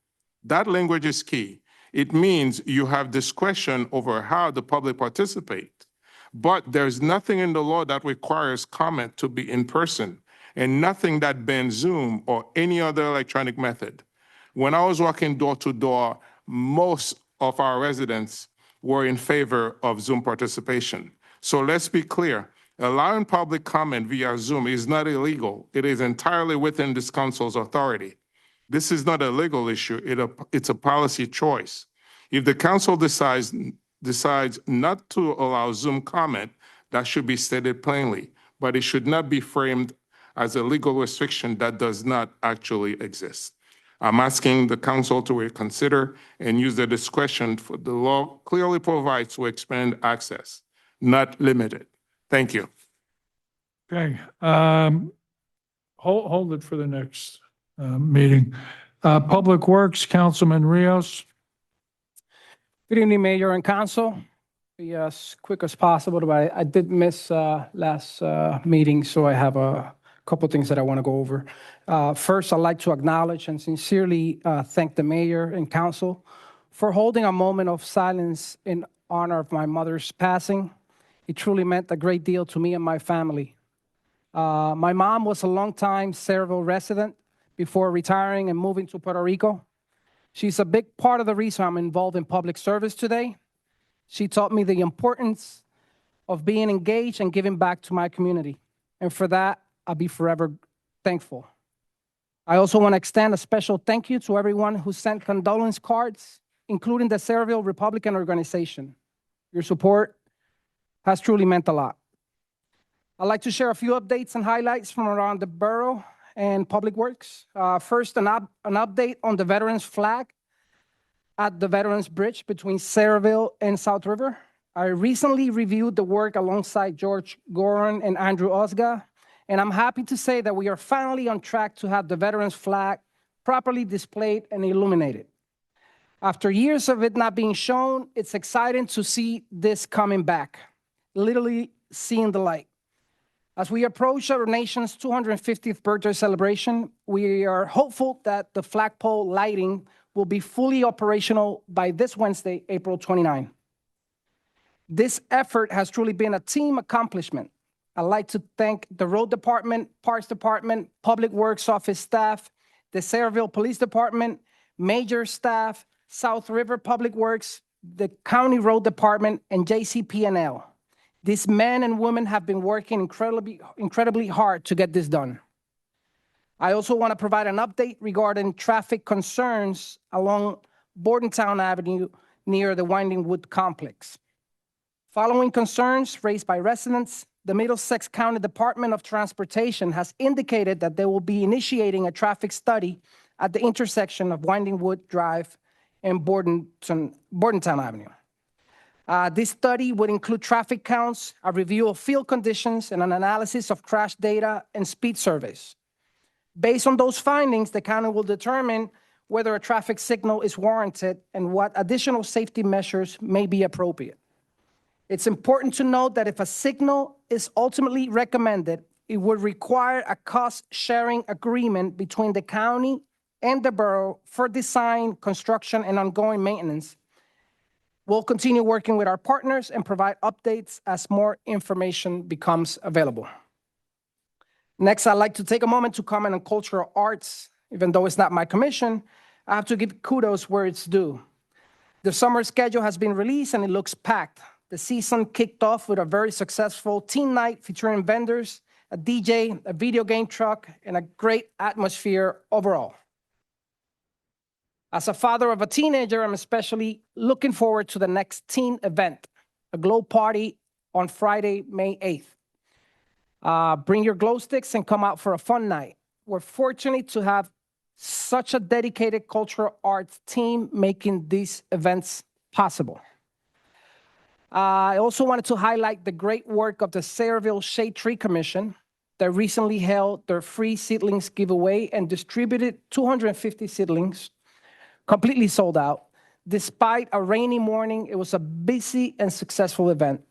That language is key. It means you have discretion over how the public participate, but there's nothing in the law that requires comment to be in person and nothing that bans Zoom or any other electronic method. When I was walking door to door, most of our residents were in favor of Zoom participation. So let's be clear. Allowing public comment via Zoom is not illegal. It is entirely within this council's authority. This is not a legal issue. It's a policy choice. If the council decides not to allow Zoom comment, that should be stated plainly, but it should not be framed as a legal restriction that does not actually exist. I'm asking the council to reconsider and use the discretion for the law clearly provides to expand access, not limit it. Thank you. Okay, hold it for the next meeting. Public Works, Councilman Rios. Good evening, Mayor and Council. Be as quick as possible, but I did miss last meeting, so I have a couple things that I want to go over. First, I'd like to acknowledge and sincerely thank the Mayor and Council for holding a moment of silence in honor of my mother's passing. It truly meant a great deal to me and my family. My mom was a longtime Sayreville resident before retiring and moving to Puerto Rico. She's a big part of the reason I'm involved in public service today. She taught me the importance of being engaged and giving back to my community. And for that, I'll be forever thankful. I also want to extend a special thank you to everyone who sent condolence cards, including the Sayreville Republican Organization. Your support has truly meant a lot. I'd like to share a few updates and highlights from around the borough and Public Works. First, an update on the Veterans flag at the Veterans Bridge between Sayreville and South River. I recently reviewed the work alongside George Gorin and Andrew Osga, and I'm happy to say that we are finally on track to have the Veterans flag properly displayed and illuminated. After years of it not being shown, it's exciting to see this coming back, literally seeing the light. As we approach our nation's 250th birthday celebration, we are hopeful that the flagpole lighting will be fully operational by this Wednesday, April 29. This effort has truly been a team accomplishment. I'd like to thank the Road Department, Parks Department, Public Works Office staff, the Sayreville Police Department, Major staff, South River Public Works, the County Road Department, and JCP&L. These men and women have been working incredibly hard to get this done. I also want to provide an update regarding traffic concerns along Bordentown Avenue near the Winding Wood Complex. Following concerns raised by residents, the Middlesex County Department of Transportation has indicated that they will be initiating a traffic study at the intersection of Winding Wood Drive and Bordentown Avenue. This study would include traffic counts, a review of field conditions, and an analysis of crash data and speed surveys. Based on those findings, the county will determine whether a traffic signal is warranted and what additional safety measures may be appropriate. It's important to note that if a signal is ultimately recommended, it would require a cost-sharing agreement between the county and the borough for design, construction, and ongoing maintenance. We'll continue working with our partners and provide updates as more information becomes available. Next, I'd like to take a moment to comment on cultural arts. Even though it's not my commission, I have to give kudos where it's due. The summer schedule has been released and it looks packed. The season kicked off with a very successful teen night featuring vendors, a DJ, a video game truck, and a great atmosphere overall. As a father of a teenager, I'm especially looking forward to the next teen event, a glow party on Friday, May 8th. Bring your glow sticks and come out for a fun night. We're fortunate to have such a dedicated cultural arts team making these events possible. I also wanted to highlight the great work of the Sayreville Shade Tree Commission that recently held their free seedlings giveaway and distributed 250 seedlings, completely sold out. Despite a rainy morning, it was a busy and successful event.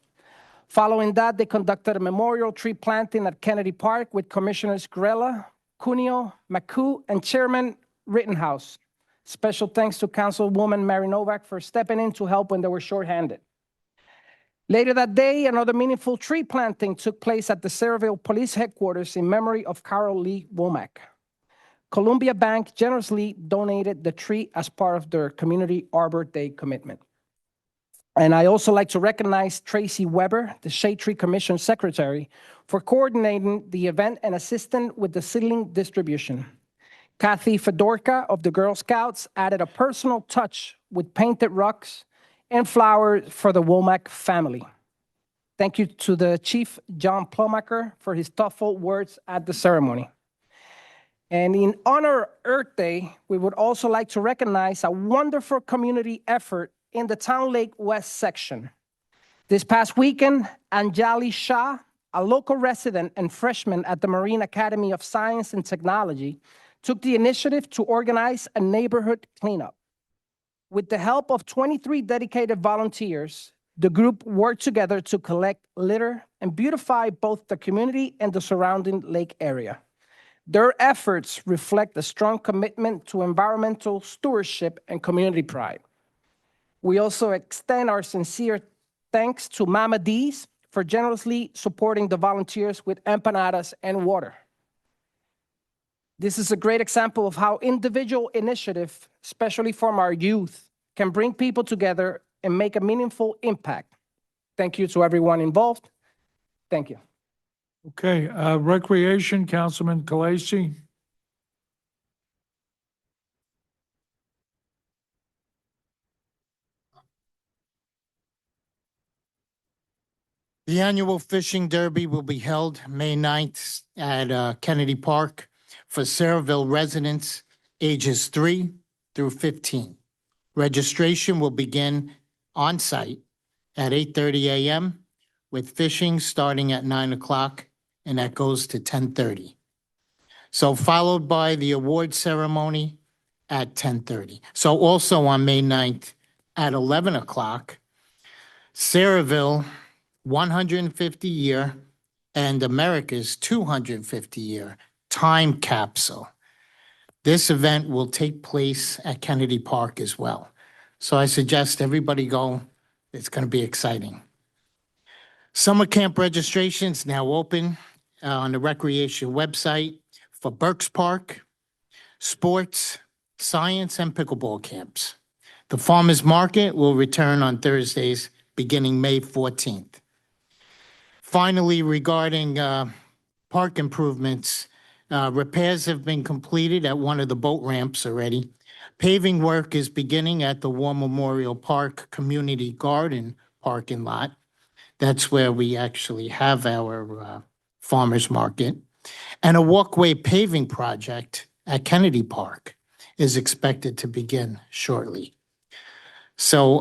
Following that, they conducted a memorial tree planting at Kennedy Park with Commissioners Grella, Cuneo, McCoo, and Chairman Rittenhouse. Special thanks to Councilwoman Mary Novak for stepping in to help when they were shorthanded. Later that day, another meaningful tree planting took place at the Sayreville Police Headquarters in memory of Carol Lee Womack. Columbia Bank generously donated the tree as part of their Community Arbor Day commitment. And I also like to recognize Tracy Weber, the Shade Tree Commission Secretary, for coordinating the event and assisting with the seedling distribution. Kathy Fedorka of the Girl Scouts added a personal touch with painted rugs and flowers for the Womack family. Thank you to the Chief John Plumacher for his thoughtful words at the ceremony. And in honor of Earth Day, we would also like to recognize a wonderful community effort in the Town Lake West section. This past weekend, Anjali Shah, a local resident and freshman at the Marine Academy of Science and Technology, took the initiative to organize a neighborhood cleanup. With the help of 23 dedicated volunteers, the group worked together to collect litter and beautify both the community and the surrounding lake area. Their efforts reflect a strong commitment to environmental stewardship and community pride. We also extend our sincere thanks to Mama D's for generously supporting the volunteers with empanadas and water. This is a great example of how individual initiative, especially from our youth, can bring people together and make a meaningful impact. Thank you to everyone involved. Thank you. Okay, Recreation, Councilman Kalasi. The annual fishing derby will be held May 9th at Kennedy Park for Sayreville residents ages 3 through 15. Registration will begin on site at 8:30 a.m. with fishing starting at 9 o'clock, and that goes to 10:30. So followed by the award ceremony at 10:30. So also on May 9th at 11 o'clock, Sayreville 150 year and America's 250 year time capsule. This event will take place at Kennedy Park as well. So I suggest everybody go. It's going to be exciting. Summer camp registrations now open on the recreation website for Burks Park, sports, science, and pickleball camps. The farmers market will return on Thursdays beginning May 14th. Finally, regarding park improvements, repairs have been completed at one of the boat ramps already. Paving work is beginning at the War Memorial Park Community Garden parking lot. That's where we actually have our farmers market. And a walkway paving project at Kennedy Park is expected to begin shortly. So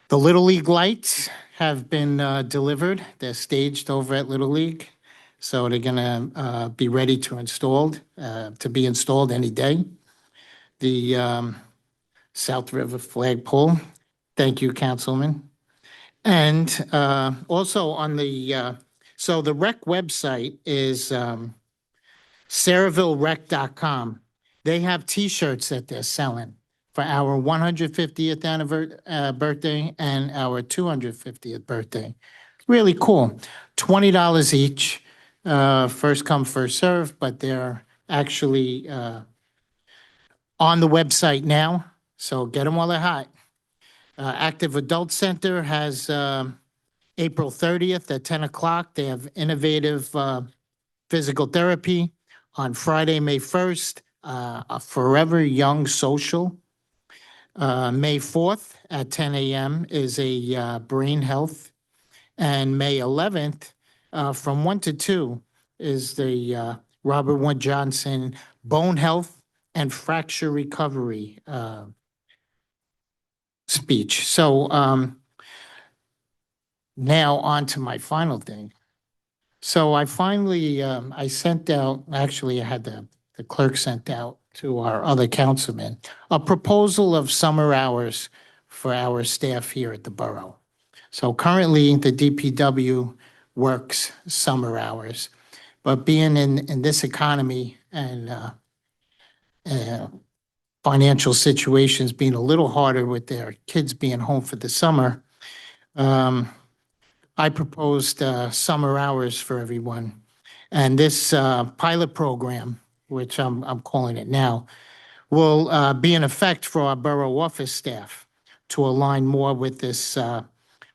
the Little League lights have been delivered. They're staged over at Little League. So they're gonna be ready to be installed any day. The South River flagpole. Thank you, Councilman. And also on the, so the rec website is SayrevilleRec.com. They have T-shirts that they're selling for our 150th birthday and our 250th birthday. Really cool. $20 each. First come, first serve, but they're actually on the website now. So get them while they're hot. Active Adult Center has April 30th at 10 o'clock. They have innovative physical therapy. On Friday, May 1st, a Forever Young Social. May 4th at 10 a.m. is a brain health. And May 11th, from 1 to 2, is the Robert Wood Johnson Bone Health and Fracture Recovery speech. So Now on to my final thing. So I finally, I sent out, actually I had the clerk sent out to our other councilmen, a proposal of summer hours for our staff here at the borough. So currently, the DPW works summer hours, but being in this economy and financial situations being a little harder with their kids being home for the summer, I proposed summer hours for everyone. And this pilot program, which I'm calling it now, will be in effect for our borough office staff to align more with this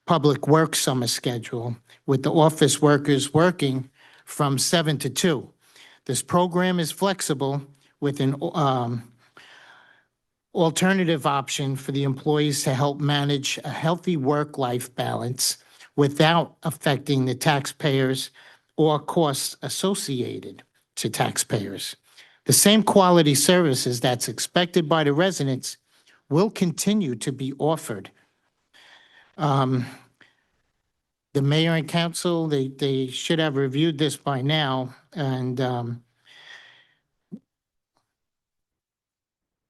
public work summer schedule, with the office workers working from 7 to 2. This program is flexible with an alternative option for the employees to help manage a healthy work-life balance without affecting the taxpayers or costs associated to taxpayers. The same quality services that's expected by the residents will continue to be offered. The mayor and council, they should have reviewed this by now, and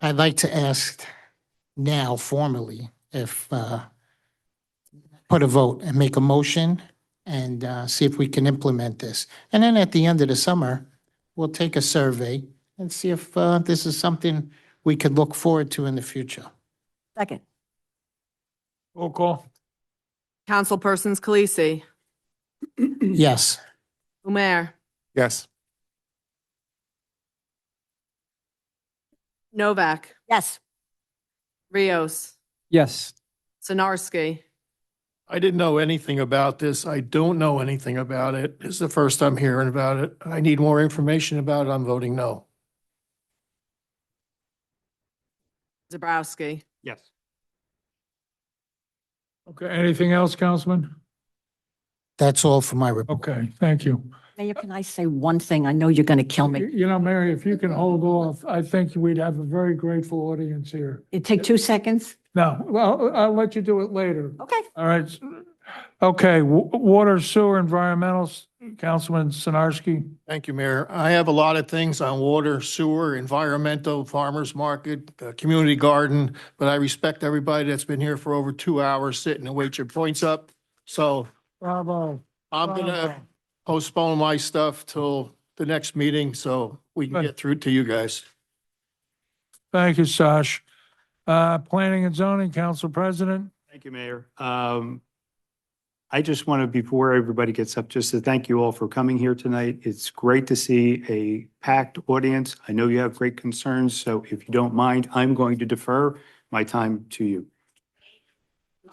I'd like to ask now formally if, put a vote and make a motion and see if we can implement this. And then at the end of the summer, we'll take a survey and see if this is something we could look forward to in the future. Second. Roll call. Councilpersons Khaleesi, Yes. Umair, Yes. Novak, Yes. Rios, Yes. Sinarski, I didn't know anything about this. I don't know anything about it. This is the first I'm hearing about it. I need more information about it. I'm voting no. Zabrowski. Yes. Okay, anything else, Councilman? That's all for my report. Okay, thank you. Mayor, can I say one thing? I know you're going to kill me. You know, Mary, if you can hold off, I think we'd have a very grateful audience here. It take 2 seconds? No, well, I'll let you do it later. Okay. All right. Okay, water, sewer, environmental, Councilman Sinarski. Thank you, Mayor. I have a lot of things on water, sewer, environmental, farmers market, community garden, but I respect everybody that's been here for over 2 hours sitting and wait your points up. So Bravo. I'm gonna postpone my stuff till the next meeting so we can get through to you guys. Thank you, Sash. Planning and zoning, Council President. Thank you, Mayor. I just want to, before everybody gets up, just to thank you all for coming here tonight. It's great to see a packed audience. I know you have great concerns, so if you don't mind, I'm going to defer my time to you.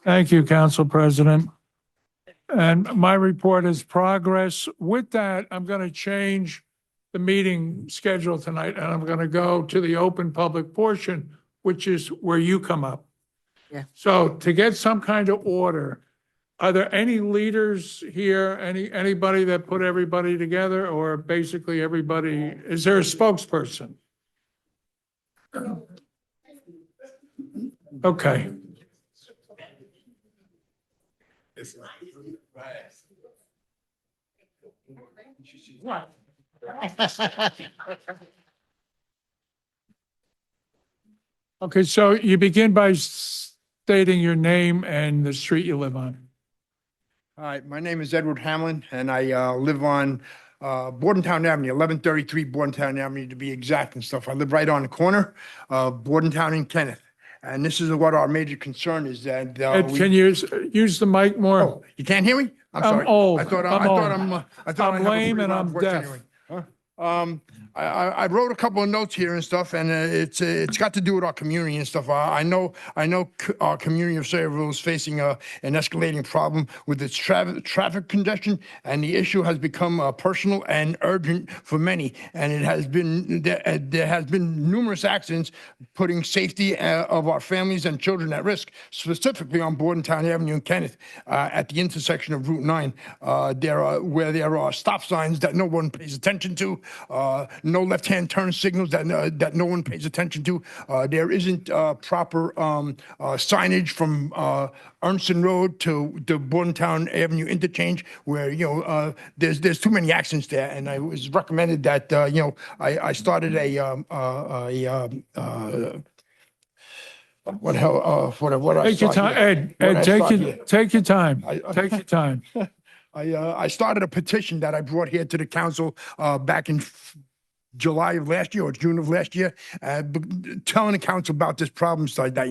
Thank you, Council President. And my report is progress. With that, I'm going to change the meeting schedule tonight, and I'm going to go to the open public portion, which is where you come up. Yeah. So to get some kind of order, are there any leaders here, anybody that put everybody together, or basically everybody, is there a spokesperson? Okay. Okay, so you begin by stating your name and the street you live on. Hi, my name is Edward Hamlin, and I live on Bordentown Avenue, 1133 Bordentown Avenue to be exact and stuff. I live right on the corner of Bordentown and Kenneth. And this is what our major concern is that. Ed, can you use the mic more? Oh, you can't hear me? I'm I'm sorry. old. I thought I'm old. I thought I'm I have a lame pretty and loud I'm voice deaf. anyway. Huh? I wrote a couple of notes here and stuff, and it's got to do with our community and stuff. I know our community of Sayreville is facing an escalating problem with its traffic congestion, and the issue has become personal and urgent for many. And it has been there has been numerous accidents putting safety of our families and children at risk, specifically on Bordentown Avenue in Kenneth, at the intersection of Route 9. There are stop signs that no one pays attention to. no left-hand turn signals that no one pays attention to. There isn't proper signage from Ernston Road to the Bordentown Avenue interchange where, there's too many accidents there. And I was recommended that, I started what the hell, what I Take your start time, here? What Ed, I take start your, here? take your time, I- take your time. I started a petition that I brought here to the council back in July of last year or June of last year, telling the council about this problem like that.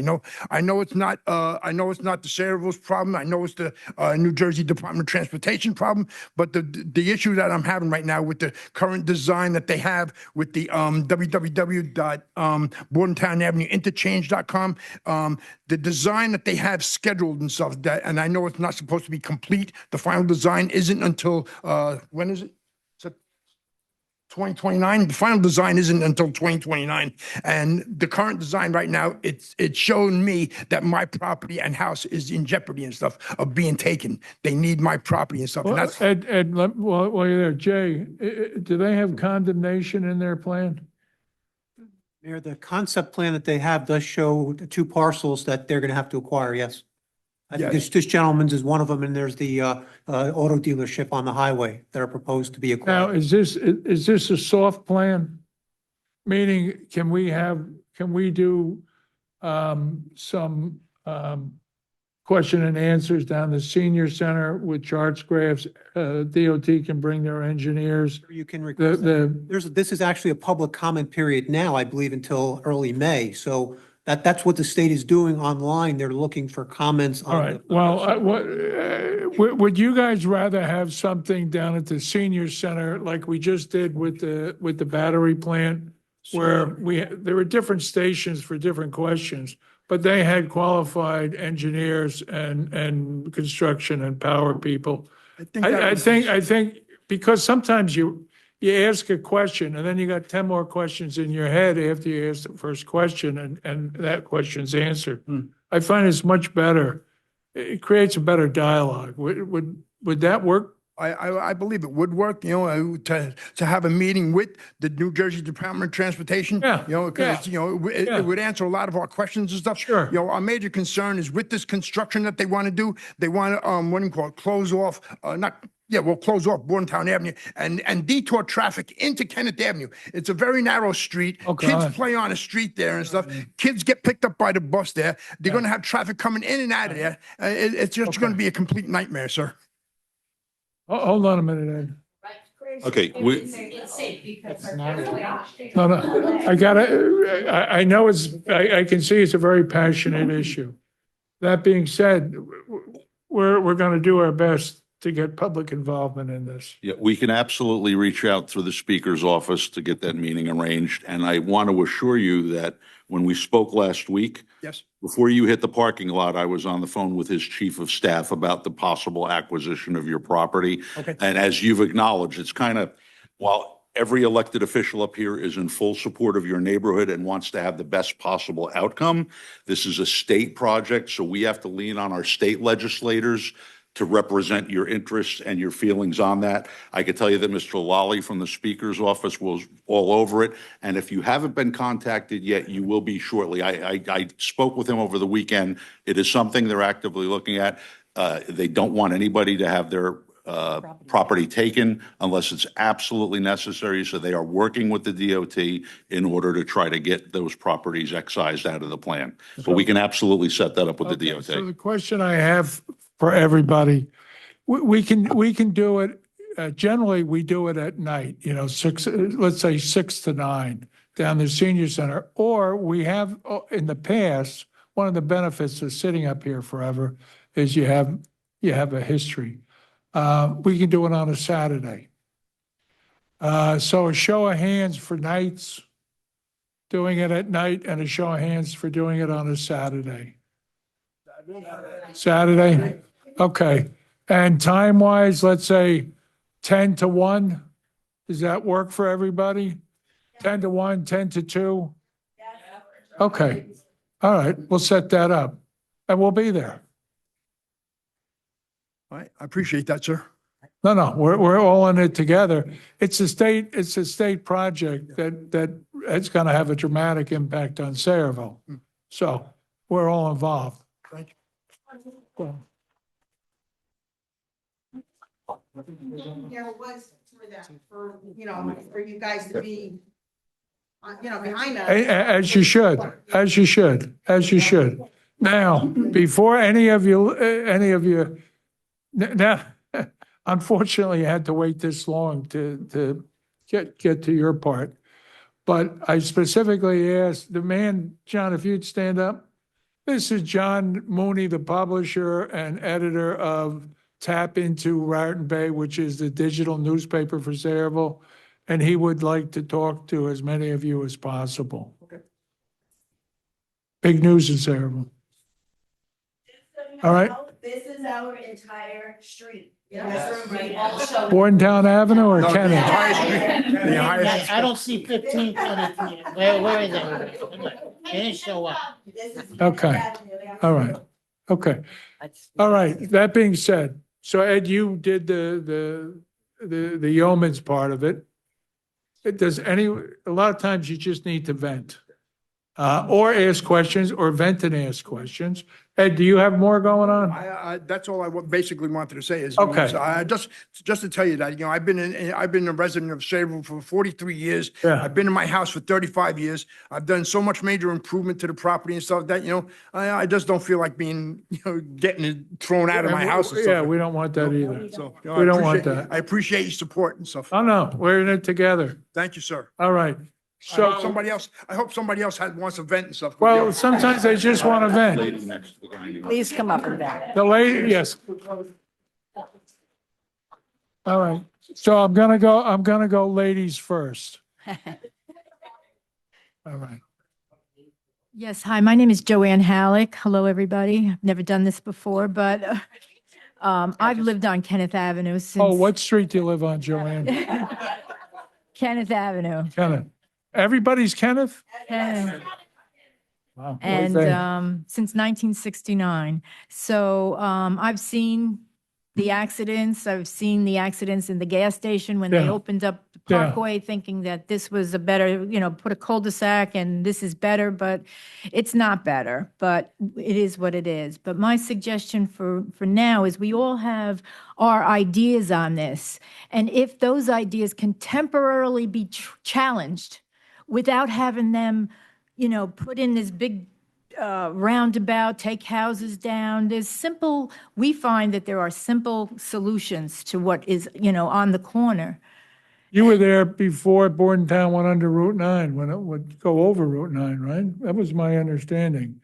I know it's not the Sayreville's problem. I know it's the New Jersey Department of Transportation problem. But the issue that I'm having right now with the current design that they have with the www.BordentownAvenueInterchange.com, the design that they have scheduled and stuff and I know it's not supposed to be complete. The final design isn't until when is it? 2029. The final design isn't until 2029. And the current design right now, it's showing me that my property and house is in jeopardy and stuff of being taken. They need my property and stuff. And Well, that's, Ed, while you're there, Jay, do they have condemnation in their plan? Mayor, the concept plan that they have does show the two parcels that they're going to have to acquire, yes. I think Yes. this gentleman's is one of them, and there's the auto dealership on the highway that are proposed to be Now, acquired. is this a soft plan? Meaning, can we do some question and answers down the senior center with charts, graphs? DOT can bring their engineers. You can request that. This is actually a public comment period now, I believe, until early May. So that's what the state is doing online. They're looking for comments on. All right, well, would you guys rather have something down at the senior center like we just did with the battery plant? Where there were different stations for different questions, but they had qualified engineers and construction and power people. I think because sometimes you ask a question and then you got 10 more questions in your head after you ask the first question and that question's answered. I find it's much better. It creates a better dialogue. Would that work? I believe it would work, to have a meeting with the New Jersey Department of Transportation. Yeah, Because, it would answer a lot of our questions and stuff. Sure. Our major concern is with this construction that they want to do, they want to, what do you call it, close off, close off Bordentown Avenue and detour traffic into Kenneth Avenue. It's a very narrow street. Oh, Kids God. play on the street there and stuff. Kids get picked up by the bus there. They're going to have traffic coming in and out of there. It's just going to be a complete nightmare, sir. Hold on a minute, Ed. Okay, No, I know I can see it's a very passionate issue. That being said, we're going to do our best to get public involvement in this. yeah, we can absolutely reach out through the speaker's office to get that meeting arranged. And I want to assure you that when we spoke last week, Yes. before you hit the parking lot, I was on the phone with his chief of staff about the possible acquisition of your property. Okay. And as you've acknowledged, it's kind of, while every elected official up here is in full support of your neighborhood and wants to have the best possible outcome, this is a state project, so we have to lean on our state legislators to represent your interests and your feelings on that. I can tell you that Mr. Lally from the Speaker's office was all over it. And if you haven't been contacted yet, you will be shortly. I spoke with him over the weekend. It is something they're actively looking at. They don't want anybody to have their property taken unless it's absolutely necessary. So they are working with the DOT in order to try to get those properties excised out of the plan. But we can absolutely set that up with the Okay, so DOT. the question I have for everybody, we can do it, generally, we do it at night, let's say 6 to 9 down the senior center. Or we have, in the past, one of the benefits of sitting up here forever is you have a history. We can do it on a Saturday. So a show of hands for nights, doing it at night, and a show of hands for doing it on a Saturday. Saturday? Okay. And time-wise, let's say 10 to 1? Does that work for everybody? 10 to 1, 10 to 2? Okay. All right, we'll set that up, and we'll be there. All right. I appreciate that, sir. No, we're all in it together. It's a state project that it's gonna have a dramatic impact on Sayreville. So we're all involved. Thank Well, There was for that, for, you know, for you guys to be, you know, behind us. As you should, as you should, as you should. Now, before any of you, now, unfortunately, you had to wait this long to get to your part. But I specifically asked the man, John, if you'd stand up. This is John Mooney, the publisher and editor of Tap Into Raritan Bay, which is the digital newspaper for Sayreville. And he would like to talk to as many of you as possible. Okay. Big news in Sayreville. All right. This is our entire street. Yeah. Bordentown Avenue or No, the Kennedy? entire street, the entire I don't see 15, 20 feet. Where is it? It didn't show up. Okay. All right. Okay. All right. That being said, so Ed, you did the yeoman's part of it. A lot of times you just need to vent. Or ask questions or vent and ask questions. Ed, do you have more going on? That's all I basically wanted to say is. Okay. Just to tell you that, you know, I've been a resident of Sayreville for 43 years. Yeah. I've been in my house for 35 years. I've done so much major improvement to the property and stuff that, you know, I just don't feel like being, you know, getting it thrown out of my house and stuff. Yeah, we don't want that either. So, you know, We I don't want appreciate- that. I appreciate your support and stuff. Oh, no, we're in it together. Thank you, sir. All right. I hope So, somebody else wants to vent and stuff. well, sometimes they just want to vent. Lady next to the guy. Please come up and back. The lady, yes. All right. So I'm gonna go ladies first. All right. Yes, hi, my name is Joanne Halleck. Hello, everybody. I've never done this before, but I've lived on Kenneth Avenue since. Oh, what street do you live on, Joanne? Kenneth Avenue. Kenneth. Everybody's Kenneth? Kenneth. Wow. what do you And think? since 1969. So I've seen the accidents. I've seen the accidents in the gas station when they Yeah. opened up the Yeah. Parkway, thinking that this was a better, you know, put a cul-de-sac and this is better, but it's not better. But it is what it is. But my suggestion for now is we all have our ideas on this. And if those ideas can temporarily be challenged without having them, you know, put in this big roundabout, take houses down. We find that there are simple solutions to what is, you know, on the corner. You were there before Bordentown went under Route 9, when it would go over Route 9, right? That was my understanding.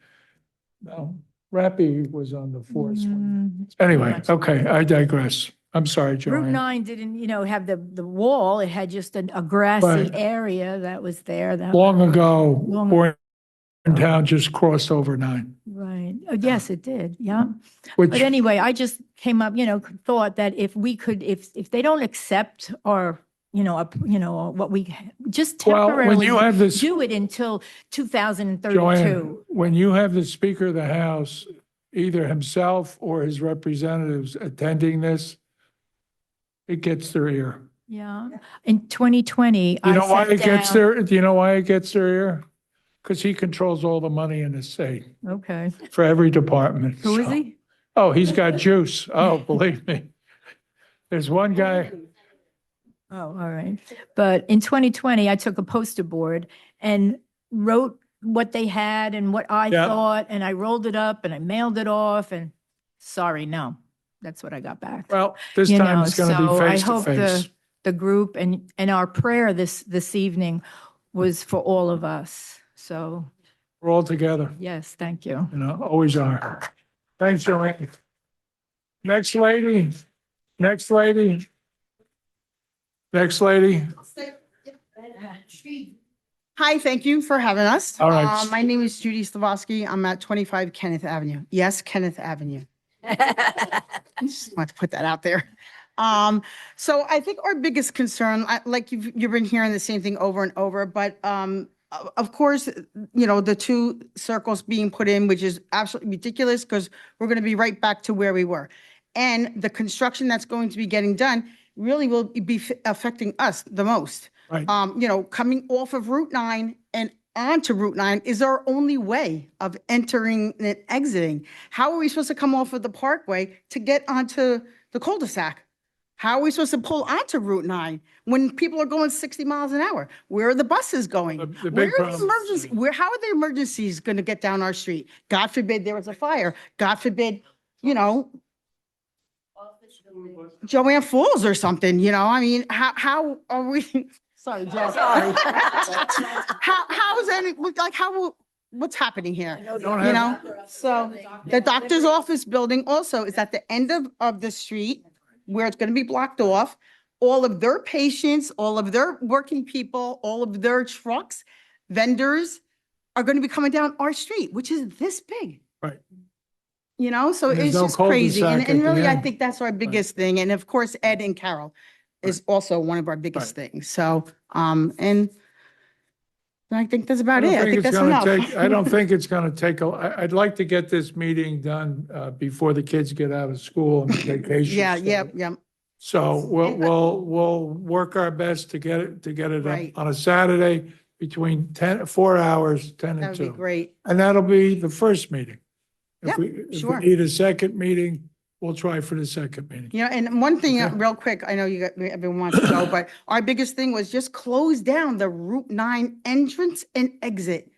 No, Rappy was on the force one. Anyway, okay, I digress. I'm sorry, Route Joanne. 9 didn't, you know, have the wall. It had just a grassy Right. area that was there. Long ago, Long- Bordentown just crossed over 9. Right. Yes, it did. Yeah. Which, But anyway, I just came up, you know, thought that if we could, if they don't accept our, what we just Well, when temporarily you have this- do it until 2032. Joanne, when you have the Speaker of the House, either himself or his representatives attending this, it gets their ear. Yeah. In 2020, You I know why sat it gets down. do you know why it gets their ear? Because he controls all the money in the state Okay. for every department. Who is So- he? Oh, he's got juice. Oh, believe me. There's one guy, Oh, all right. But in 2020, I took a poster board and wrote what they had and what I Yeah. thought, and I rolled it up and I mailed it off, and sorry, no. That's what I got back. well, this You time know, it's going to so be I face to hope face. the group and our prayer this evening was for all of us. So, We're all together, yes, thank you. always are. Thanks, Joanne. Next lady, next lady. Next lady. Hi, thank you for having us. All right. My name is Judy Slavosky. I'm at 25 Kenneth Avenue. Yes, Kenneth Avenue. Just want to put that out there. So I think our biggest concern, like you've been hearing the same thing over and over, but of course, you know, the 2 circles being put in, which is absolutely ridiculous because we're going to be right back to where we were. And the construction that's going to be getting done really will be affecting us the most. Right. Coming off of Route 9 and onto Route 9 is our only way of entering and exiting. How are we supposed to come off of the Parkway to get onto the cul-de-sac? How are we supposed to pull onto Route 9 when people are going 60 miles an hour? Where are the buses going? The Where big are the problem- emergency? How are the emergencies going to get down our street? God forbid there was a fire. God forbid, Joanne Falls or something, how are we? Sorry, Joe. Sorry. How is what's happening here? Don't have- So the doctor's office building also is at the end of the street where it's going to be blocked off. All of their patients, all of their working people, all of their trucks, vendors are going to be coming down our street, which is this big. Right. So And there's it's no just crazy. cul-de-sac And at the really, I end. think that's our biggest thing. And of course, Ed and Carol is also one of our biggest things. So, and I think that's about it. I think that's enough. I don't think it's gonna take, I'd like to get this meeting done, before the kids get out of school and vacation. Yeah, start. yeah. So we'll work our best to get it Right. up on a Saturday between 4 hours, 10 That and would be 2. great. And that'll be the first meeting. Yeah, If sure. we need a second meeting, we'll try for the second meeting. And one thing, Okay. real quick, I know everyone wants to go, but our biggest thing was just close down the Route 9 entrance and exit.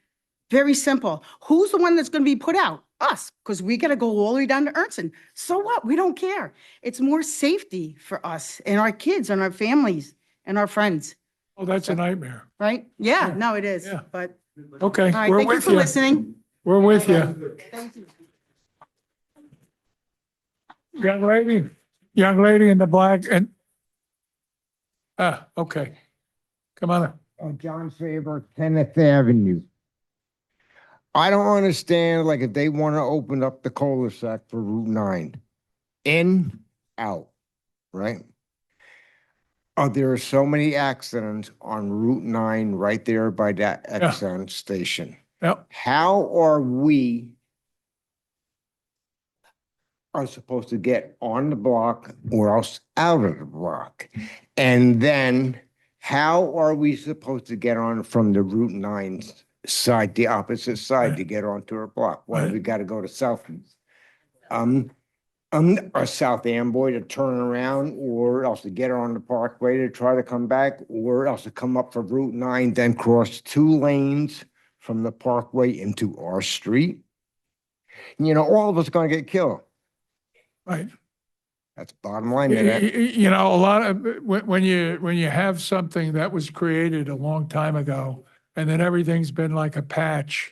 Very simple. Who's the one that's going to be put out? Us, because we got to go all the way down to Ernst. So what? We don't care. It's more safety for us and our kids and our families and our friends, Oh, that's a nightmare. right? Yeah, no, it is, Yeah. but, Okay, all right, we're thank you with for you. listening. We're with you. Thank you. Young lady in the black and, okay. Come on. John Faber, Kenneth Avenue. I don't understand, like, if they want to open up the cul-de-sac for Route 9, in, out, right? There are so many accidents on Route 9 right there by that Exxon station. Yep. How are we supposed to get on the block or else out of the block? And then how are we supposed to get on from the Route 9 side, the opposite side, to get onto our block? Well, we got to go to South, or South Amboy to turn around, or else to get on the Parkway to try to come back, or else to come up for Route 9, then cross 2 lanes from the Parkway into our street. All of us are going to get killed. Right. That's bottom line. to that. A lot of, when you have something that was created a long time ago, and then everything's been like a patch,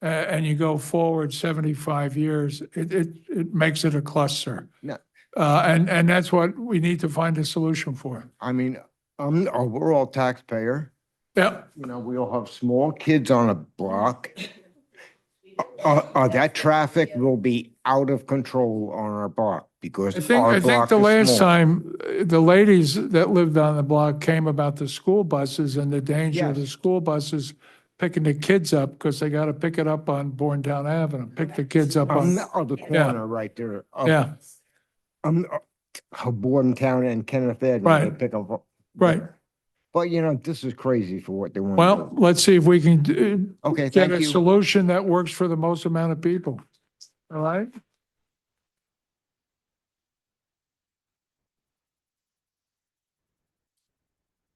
and you go forward 75 years, it makes it a cluster. No. And that's what we need to find a solution for. I mean, we're all taxpayer. Yeah. We all have small kids on a block. That traffic will be out of control on our block because our I think block the is last small. time, the ladies that lived on the block came about the school buses and the danger of the school buses picking the kids up because they got to pick it up on Bournetown Avenue, pick the kids up On on, the other corner right there. yeah, Bordentown and Kenneth Avenue. Right. They pick up. right. But this is crazy for what they want. Well, let's see if we can Okay, get thank a you. solution that works for the most amount of people. All right?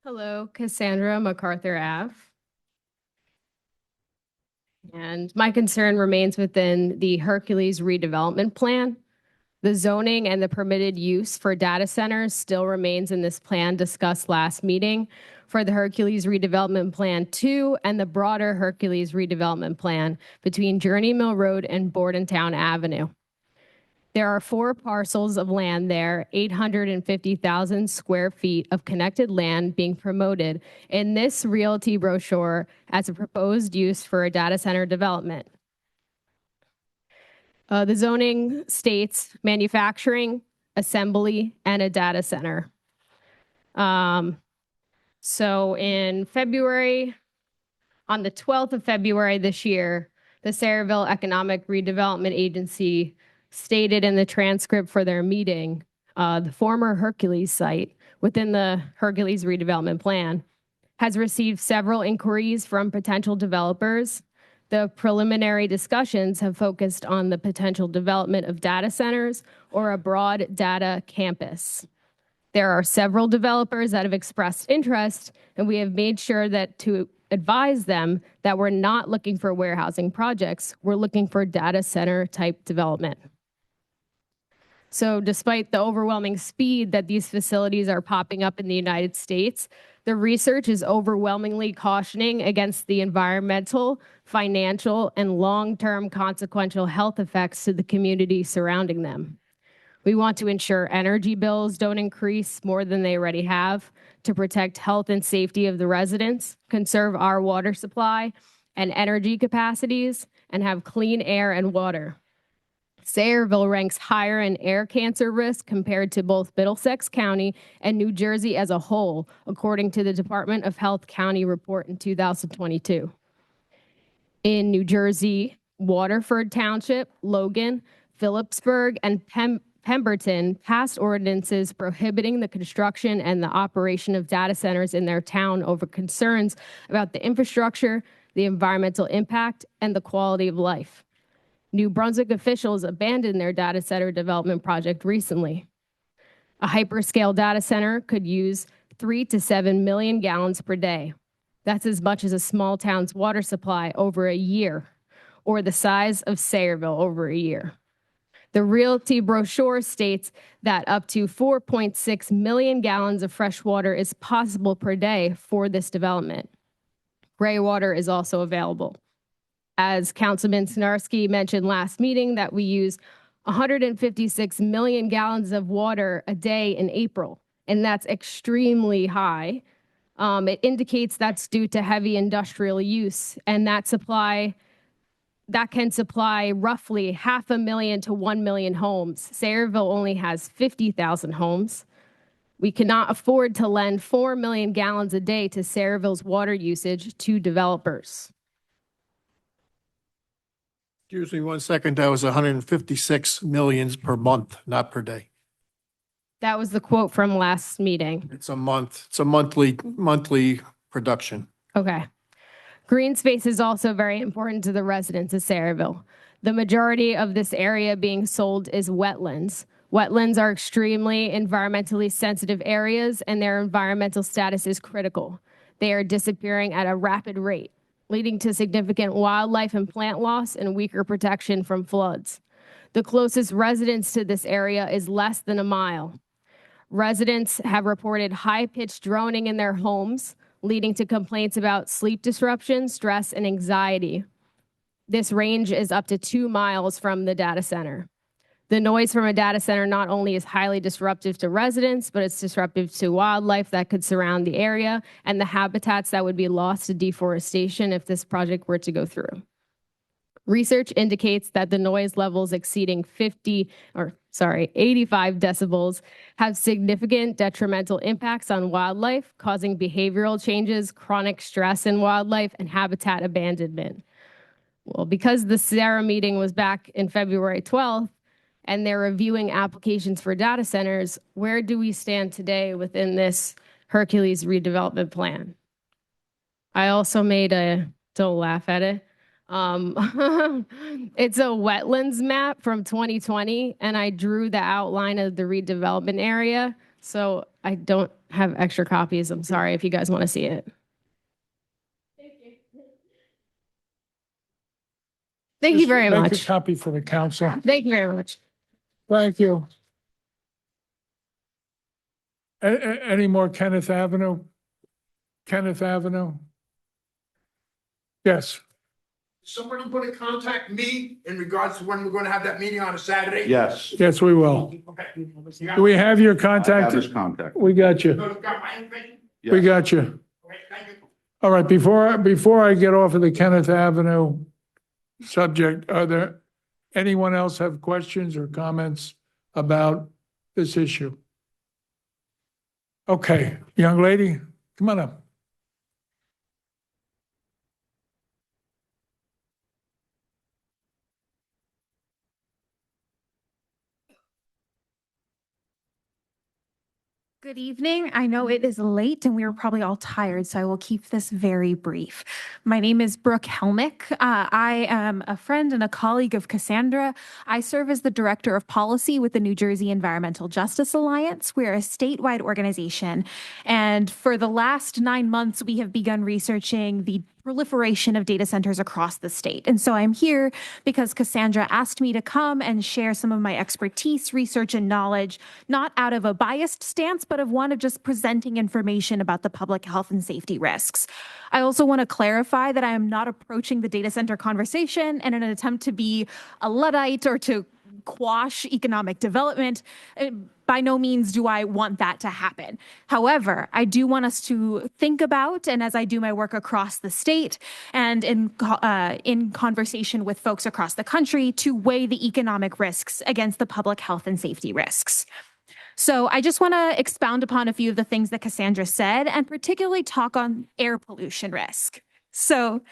Hello, Cassandra MacArthur Ave. And my concern remains within the Hercules redevelopment plan. The zoning and the permitted use for data centers still remains in this plan discussed last meeting for the Hercules redevelopment plan 2 and the broader Hercules redevelopment plan between Journey Mill Road and Bordentown Avenue. There are 4 parcels of land there, 850,000 square feet of connected land being promoted in this realty brochure as a proposed use for a data center development. The zoning states manufacturing, assembly, and a data center. So in February, on the 12th of February this year, the Sayreville Economic Redevelopment Agency stated in the transcript for their meeting, the former Hercules site within the Hercules redevelopment plan has received several inquiries from potential developers. The preliminary discussions have focused on the potential development of data centers or a broad data campus. There are several developers that have expressed interest, and we have made sure that to advise them that we're not looking for warehousing projects, we're looking for data center type development. So despite the overwhelming speed that these facilities are popping up in the United States, the research is overwhelmingly cautioning against the environmental, financial, and long-term consequential health effects to the community surrounding them. We want to ensure energy bills don't increase more than they already have, to protect health and safety of the residents, conserve our water supply and energy capacities, and have clean air and water. Sayreville ranks higher in air cancer risk compared to both Middlesex County and New Jersey as a whole, according to the Department of Health County report in 2022. In New Jersey, Waterford Township, Logan, Phillipsburg, and Pemberton passed ordinances prohibiting the construction and the operation of data centers in their town over concerns about the infrastructure, the environmental impact, and the quality of life. New Brunswick officials abandoned their data center development project recently. A hyperscale data center could use 3 to 7 million gallons per day. That's as much as a small town's water supply over a year, or the size of Sayreville over a year. The Realty brochure states that up to 4.6 million gallons of fresh water is possible per day for this development. Gray water is also available. As Councilman Snarski mentioned last meeting, that we use 156 million gallons of water a day in April, and that's extremely high. It indicates that's due to heavy industrial use, and that can supply roughly 500,000 to 1 million homes. Sayreville only has 50,000 homes. We cannot afford to lend 4 million gallons a day to Sayreville's water usage to developers. Excuse me 1 second, that was 156 millions per month, not per day. That was the quote from last meeting. It's a month, it's a monthly production. Okay. Green space is also very important to the residents of Sayreville. The majority of this area being sold is wetlands. Wetlands are extremely environmentally sensitive areas, and their environmental status is critical. They are disappearing at a rapid rate, leading to significant wildlife and plant loss and weaker protection from floods. The closest residence to this area is less than a mile. Residents have reported high-pitched droning in their homes, leading to complaints about sleep disruption, stress, and anxiety. This range is up to 2 miles from the data center. The noise from a data center not only is highly disruptive to residents, but it's disruptive to wildlife that could surround the area and the habitats that would be lost to deforestation if this project were to go through. Research indicates that the noise levels exceeding 85 decibels have significant detrimental impacts on wildlife, causing behavioral changes, chronic stress in wildlife, and habitat abandonment. Well, because the SARA meeting was back in February 12th, and they're reviewing applications for data centers, where do we stand today within this Hercules redevelopment plan? I also made don't laugh at it. It's a wetlands map from 2020, and I drew the outline of the redevelopment area. So I don't have extra copies. I'm sorry if you guys want to see it. Thank you very Make much. a copy for the council. Thank you very much. Thank you. Any more Kenneth Avenue? Kenneth Avenue? Yes. Somebody going to contact me in regards to when we're going to have that meeting on a Saturday? Yes. Yes, we will. Okay. Do we have your I have contact? his contact. We got you. Got my information? We got you. Okay, thank you. All right, before I get off of the Kenneth Avenue subject, are there, anyone else have questions or comments about this issue? Okay, young lady, come on up. Good evening. I know it is late and we are probably all tired, so I will keep this very brief. My name is Brooke Helmick. I am a friend and a colleague of Cassandra. I serve as the Director of Policy with the New Jersey Environmental Justice Alliance. We're a statewide organization, and for the last 9 months, we have begun researching the proliferation of data centers across the state. And so I'm here because Cassandra asked me to come and share some of my expertise, research, and knowledge, not out of a biased stance, but of one of just presenting information about the public health and safety risks. I also want to clarify that I am not approaching the data center conversation in an attempt to be a Luddite or to quash economic development. By no means do I want that to happen. However, I do want us to think about, and as I do my work across the state and in conversation with folks across the country, to weigh the economic risks against the public health and safety risks. So I just want to expound upon a few of the things that Cassandra said, and particularly talk on air pollution risk. So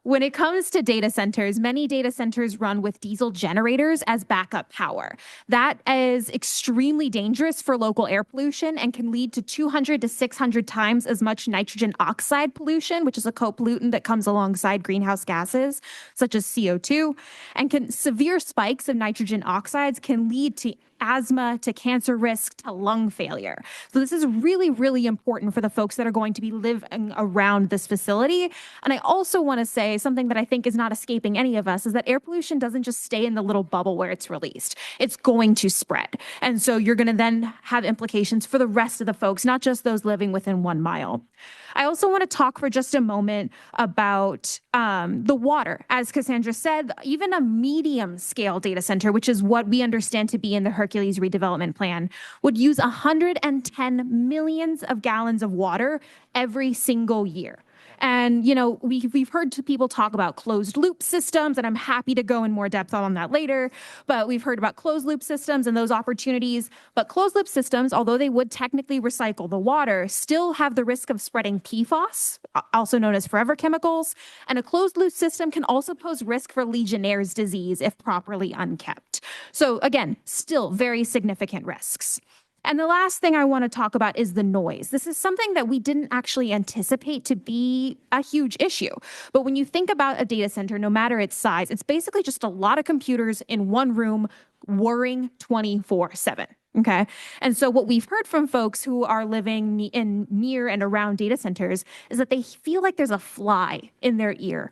when it comes to data centers, many data centers run with diesel generators as backup power. That is extremely dangerous for local air pollution and can lead to 200 to 600 times as much nitrogen oxide pollution, which is a co-pollutant that comes alongside greenhouse gases, such as CO2. And severe spikes of nitrogen oxides can lead to asthma, to cancer risk, to lung failure. So this is really, really important for the folks that are going to be living around this facility. And I also want to say something that I think is not escaping any of us is that air pollution doesn't just stay in the little bubble where it's released. It's going to spread. And so you're going to then have implications for the rest of the folks, not just those living within 1 mile. I also want to talk for just a moment about the water. As Cassandra said, even a medium scale data center, which is what we understand to be in the Hercules redevelopment plan, would use 110 millions of gallons of water every single year. And, you know, we've heard people talk about closed loop systems, and I'm happy to go in more depth on that later. But we've heard about closed loop systems and those opportunities. But closed loop systems, although they would technically recycle the water, still have the risk of spreading PFAS, also known as forever chemicals. And a closed loop system can also pose risk for Legionnaire's disease if properly unkept. So again, still very significant risks. And the last thing I want to talk about is the noise. This is something that we didn't actually anticipate to be a huge issue. But when you think about a data center, no matter its size, it's basically just a lot of computers in one room whirring 24/7. Okay. And so what we've heard from folks who are living in near and around data centers is that they feel like there's a fly in their ear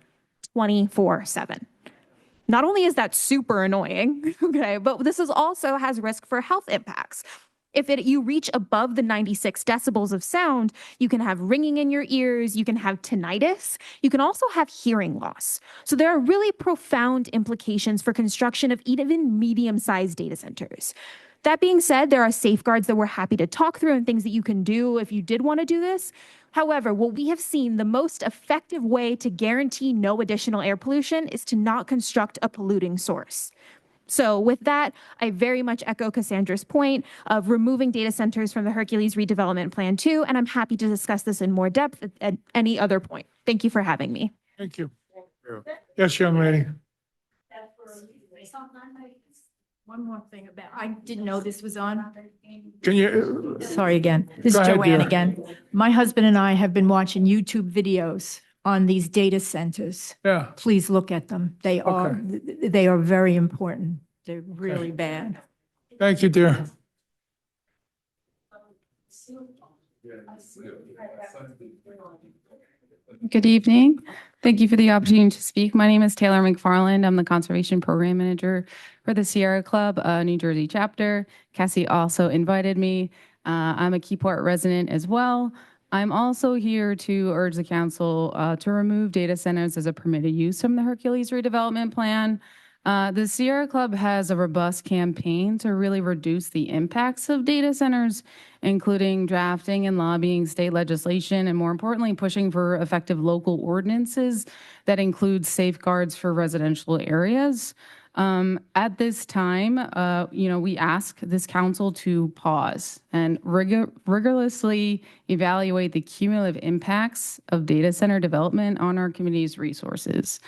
24/7. Not only is that super annoying, okay, but this is also has risk for health impacts. If you reach above the 96 decibels of sound, you can have ringing in your ears, you can have tinnitus, you can also have hearing loss. So there are really profound implications for construction of even medium-sized data centers. That being said, there are safeguards that we're happy to talk through and things that you can do if you did want to do this. However, what we have seen, the most effective way to guarantee no additional air pollution is to not construct a polluting source. So with that, I very much echo Cassandra's point of removing data centers from the Hercules redevelopment plan too, and I'm happy to discuss this in more depth at any other point. Thank you for having me. Thank you. Yes, young lady. One more thing about, I didn't know this was on. Can you? Sorry again. This Go is ahead, Joanne dear. again. My husband and I have been watching YouTube videos on these data centers. Yeah. Please look at them. They are very important. They're really bad. Thank you, dear. Good evening. Thank you for the opportunity to speak. My name is Taylor McFarland. I'm the Conservation Program Manager for the Sierra Club, New Jersey chapter. Cassie also invited me. I'm a Keyport resident as well. I'm also here to urge the council to remove data centers as a permitted use from the Hercules redevelopment plan. The Sierra Club has a robust campaign to really reduce the impacts of data centers, including drafting and lobbying state legislation, and more importantly, pushing for effective local ordinances that include safeguards for residential areas. At this time, we ask this council to pause and rigorously evaluate the cumulative impacts of data center development on our community's resources.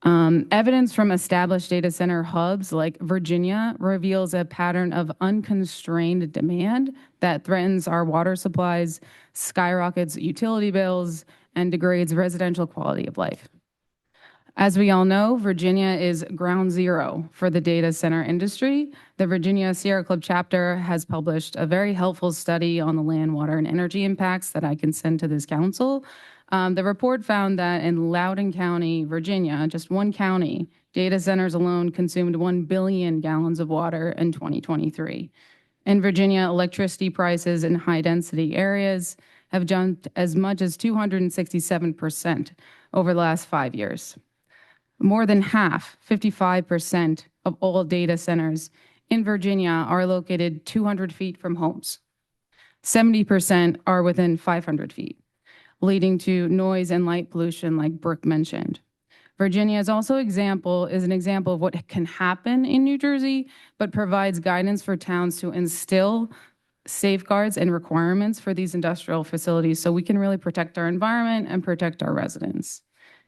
Evidence from established data center hubs like Virginia reveals a pattern of unconstrained demand that threatens our water supplies, skyrockets utility bills, and degrades residential quality of life. As we all know, Virginia is ground zero for the data center industry. The Virginia Sierra Club chapter has published a very helpful study on the land, water, and energy impacts that I can send to this council. The report found that in Loudoun County, Virginia, just one county, data centers alone consumed 1 billion gallons of water in 2023. In Virginia, electricity prices in high-density areas have jumped as much as 267% over the last 5 years. More than half, 55% of all data centers in Virginia are located 200 feet from homes. 70% are within 500 feet, leading to noise and light pollution like Brooke mentioned. Virginia is also an example of what can happen in New Jersey, but provides guidance for towns to instill safeguards and requirements for these industrial facilities so we can really protect our environment and protect our residents.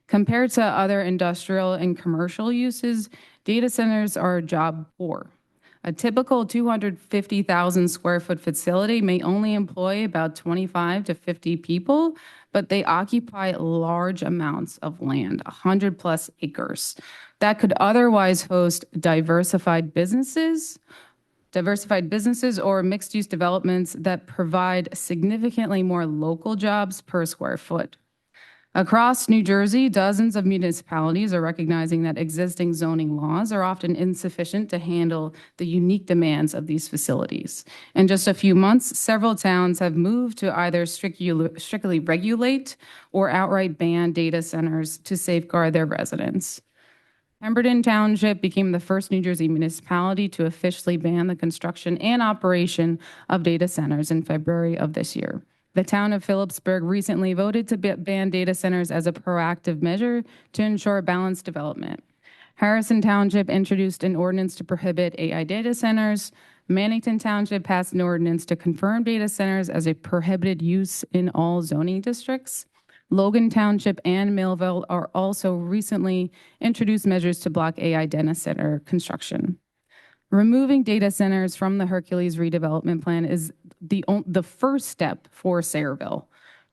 Compared to other industrial and commercial uses, data centers are job poor. A typical 250,000 square foot facility may only employ about 25 to 50 people, but they occupy large amounts of land, 100 plus acres, that could otherwise host diversified businesses or mixed-use developments that provide significantly more local jobs per square foot. Across New Jersey, dozens of municipalities are recognizing that existing zoning laws are often insufficient to handle the unique demands of these facilities. In just a few months, several towns have moved to either strictly regulate or outright ban data centers to safeguard their residents. Pemberton Township became the first New Jersey municipality to officially ban the construction and operation of data centers in February of this year. The town of Phillipsburg recently voted to ban data centers as a proactive measure to ensure balanced development. Harrison Township introduced an ordinance to prohibit AI data centers. Mannington Township passed an ordinance to confirm data centers as a prohibited use in all zoning districts. Logan Township and Millville are also recently introduced measures to block AI data center construction. Removing data centers from the Hercules redevelopment plan is the first step for Sayreville.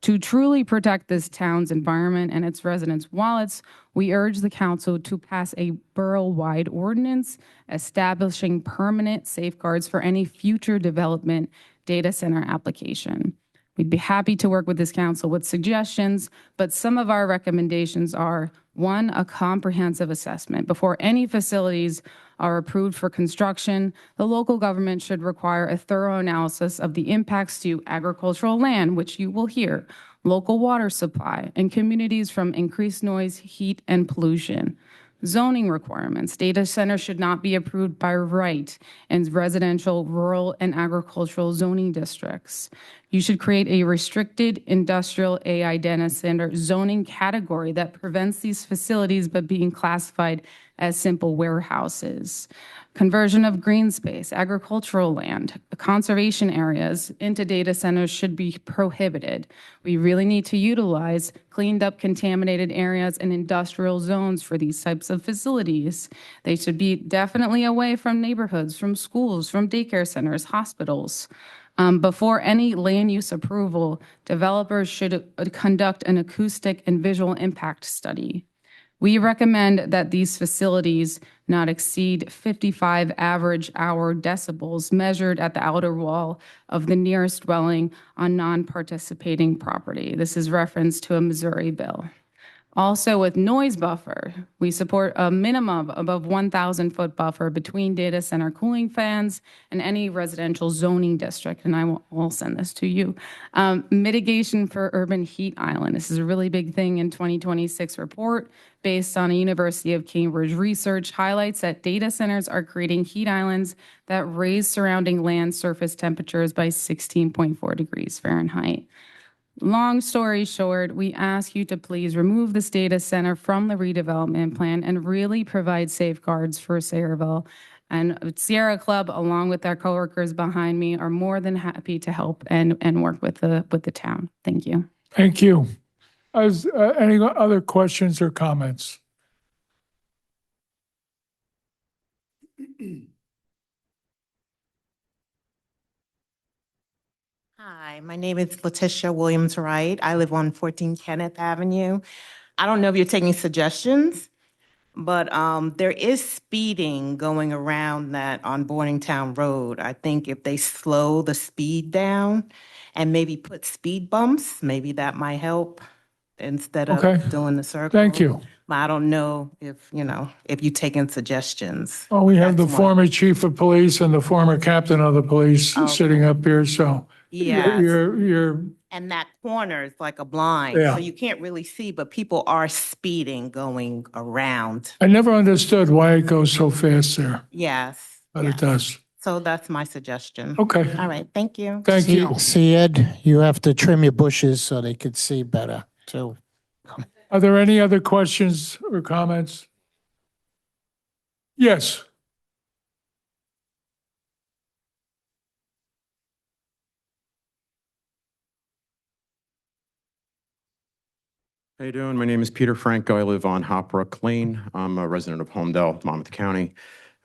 To truly protect this town's environment and its residents' wallets, we urge the council to pass a borough-wide ordinance establishing permanent safeguards for any future development data center application. We'd be happy to work with this council with suggestions, but some of our recommendations are: 1, a comprehensive assessment. Before any facilities are approved for construction, the local government should require a thorough analysis of the impacts to agricultural land, which you will hear, local water supply, and communities from increased noise, heat, and pollution. Zoning requirements. Data centers should not be approved by right in residential, rural, and agricultural zoning districts. You should create a restricted industrial AI data center zoning category that prevents these facilities by being classified as simple warehouses. Conversion of green space, agricultural land, conservation areas into data centers should be prohibited. We really need to utilize cleaned up contaminated areas and industrial zones for these types of facilities. They should be definitely away from neighborhoods, from schools, from daycare centers, hospitals. Before any land use approval, developers should conduct an acoustic and visual impact study. We recommend that these facilities not exceed 55 average hour decibels measured at the outer wall of the nearest dwelling on non-participating property. This is reference to a Missouri bill. Also, with noise buffer, we support a minimum above 1,000-foot buffer between data center cooling fans and any residential zoning district, and I will send this to you. Mitigation for urban heat island. This is a really big thing in 2026 report based on a University of Cambridge research highlights that data centers are creating heat islands that raise surrounding land surface temperatures by 16.4 degrees Fahrenheit. Long story short, we ask you to please remove this data center from the redevelopment plan and really provide safeguards for Sayreville. And Sierra Club, along with our coworkers behind me, are more than happy to help and work with the town. Thank you. Thank you. Any other questions or comments? Hi, my name is Letitia Williams Wright. I live on 14 Kenneth Avenue. I don't know if you're taking suggestions, but there is speeding going around that on Morningtown Road. I think if they slow the speed down and maybe put speed bumps, maybe that might help instead Okay. of doing the circle. Thank you. I don't know if, if you're taking suggestions. Well, we have the That's one. former chief of police and the former captain of the police sitting up here, so. Yes. You're, And that corner is like a blind, Yeah. so you can't really see, but people are speeding going around. I never understood why it goes so fast there, Yes. but it yes. does. So that's my suggestion. Okay. All right, thank you. Thank you. See, Ed, you have to trim your bushes so they could see better too. Are there any other questions or comments? Yes. How you doing? My name is Peter Franco. I live on Hopbrook Lane. I'm a resident of Homedale, Monmouth County.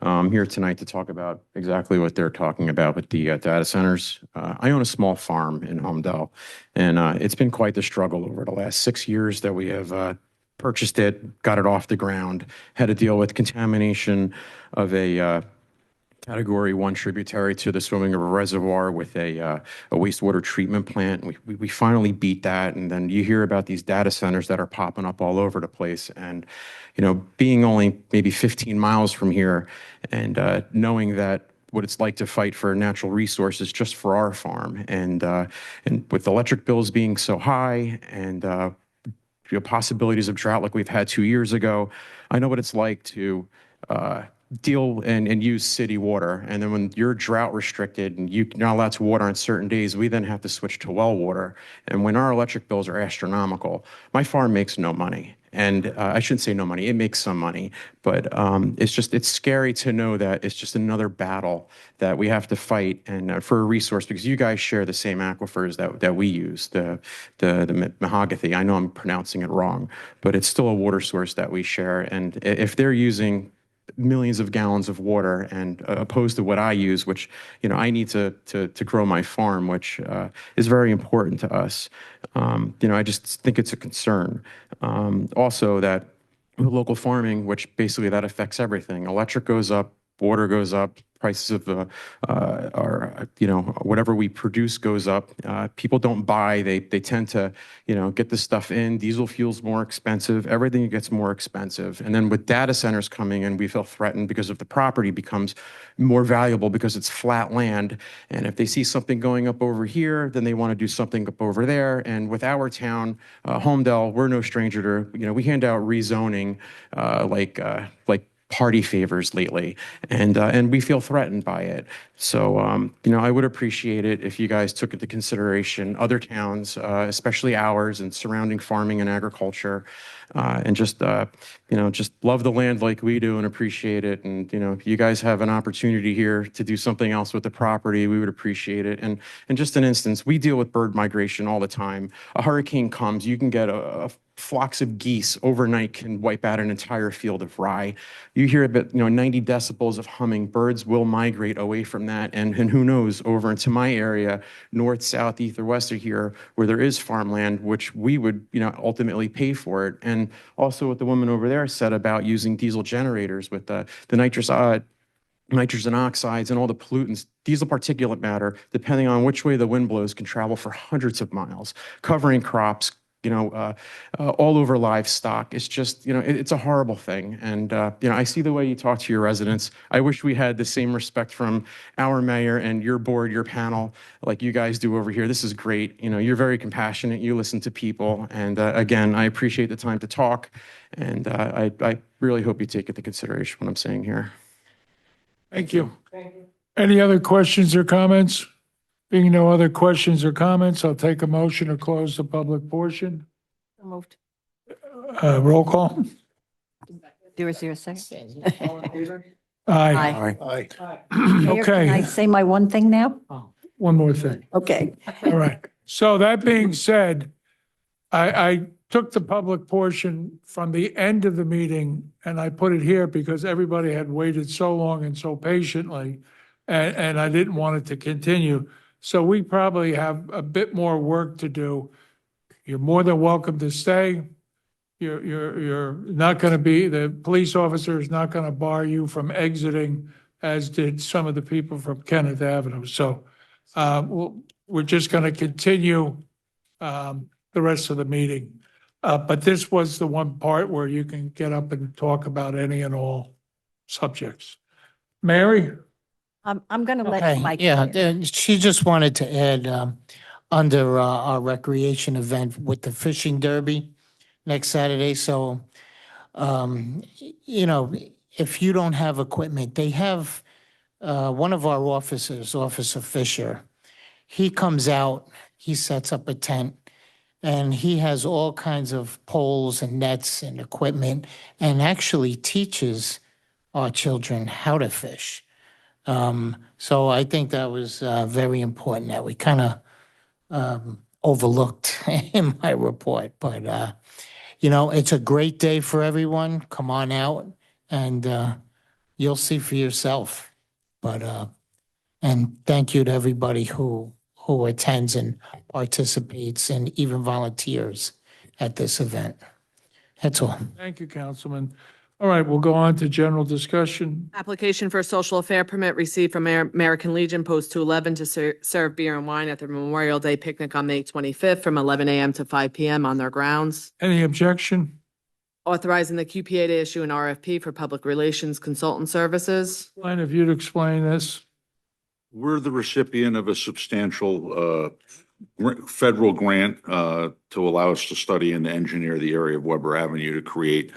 I'm here tonight to talk about exactly what they're talking about with the data centers. I own a small farm in Homedale, and it's been quite the struggle over the last 6 years that we have purchased it, got it off the ground, had to deal with contamination of a Category 1 tributary to the Swimming River Reservoir with a wastewater treatment plant. We finally beat that, and then you hear about these data centers that are popping up all over the place. And, being only maybe 15 miles from here and knowing that what it's like to fight for natural resources just for our farm. And with electric bills being so high and possibilities of drought like we've had 2 years ago, I know what it's like to deal and use city water. And then when you're drought restricted and you're not allowed to water on certain days, we then have to switch to well water. And when our electric bills are astronomical, my farm makes no money. And I shouldn't say no money, it makes some money, but it's scary to know that it's just another battle that we have to fight and for a resource, because you guys share the same aquifers that we use, the Mahogany. I know I'm pronouncing it wrong, but it's still a water source that we share. And if they're using millions of gallons of water and opposed to what I use, which, I need to grow my farm, which is very important to us. I just think it's a concern. Also that with local farming, which basically that affects everything. Electric goes up, water goes up, prices of whatever we produce goes up. People don't buy, they tend to, get the stuff in. Diesel fuel's more expensive, everything gets more expensive. And then with data centers coming in, we feel threatened because of the property becomes more valuable because it's flat land. And if they see something going up over here, then they want to do something up over there. And with our town, Homedale, we're no stranger to, we hand out rezoning like party favors lately, and we feel threatened by it. So, I would appreciate it if you guys took into consideration other towns, especially ours and surrounding farming and agriculture, and just love the land like we do and appreciate it. And, if you guys have an opportunity here to do something else with the property, we would appreciate it. And just an instance, we deal with bird migration all the time. A hurricane comes, you can get a flocks of geese overnight can wipe out an entire field of rye. You hear about 90 decibels of humming. Birds will migrate away from that, and who knows, over into my area, north, south, east, or west of here, where there is farmland, which we would ultimately pay for it. And also what the woman over there said about using diesel generators with the nitrogen oxides and all the pollutants, diesel particulate matter, depending on which way the wind blows, can travel for hundreds of miles, covering crops, all over livestock. It's just, it's a horrible thing. And, I see the way you talk to your residents. I wish we had the same respect from our mayor and your board, your panel, like you guys do over here. This is great. You're very compassionate. You listen to people. And again, I appreciate the time to talk. And I really hope you take into consideration what I'm saying here. Thank you. Any other questions or comments? Being no other questions or comments, I'll take a motion to close the public portion. Moved. Roll call. Is there a second? Aye. Mayor, can I Okay, say my one thing now? one more thing. Okay. All right. So that being said, I took the public portion from the end of the meeting, and I put it here because everybody had waited so long and so patiently, and I didn't want it to continue. So we probably have a bit more work to do. You're more than welcome to stay. You're not going to be, the police officer is not going to bar you from exiting, as did some of the people from Kenneth Avenue. So we're just going to continue the rest of the meeting. But this was the one part where you can get up and talk about any and all subjects. Mary? I'm going to let Okay, Mike. yeah, she just wanted to add, under our recreation event with the fishing derby next Saturday. So, you know, if you don't have equipment, they have, one of our officers, Officer Fisher, he comes out, he sets up a tent, and he has all kinds of poles and nets and equipment, and actually teaches our children how to fish. So I think that was very important that we kind of overlooked in my report. But, you know, it's a great day for everyone. Come on out and you'll see for yourself. But, and thank you to everybody who attends and participates and even volunteers at this event. That's all. Thank you, Councilman. All right, we'll go on to general discussion. Application for a social affair permit received from American Legion Post 211 to serve beer and wine at the Memorial Day picnic on May 25th from 11 a.m. to 5 p.m. on their grounds. Any objection? Authorizing the QPA to issue an RFP for public relations consultant services. Line, if you'd explain this. We're the recipient of a substantial federal grant to allow us to study and engineer the area of Weber Avenue to create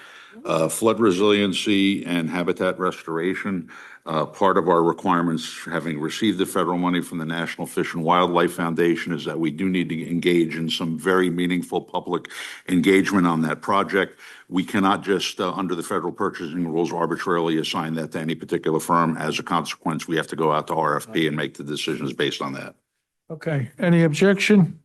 flood resiliency and habitat restoration. Part of our requirements, having received the federal money from the National Fish and Wildlife Foundation, is that we do need to engage in some very meaningful public engagement on that project. We cannot just, under the federal purchasing rules, arbitrarily assign that to any particular firm. As a consequence, we have to go out to RFP and make the decisions based on that. Okay, any objection?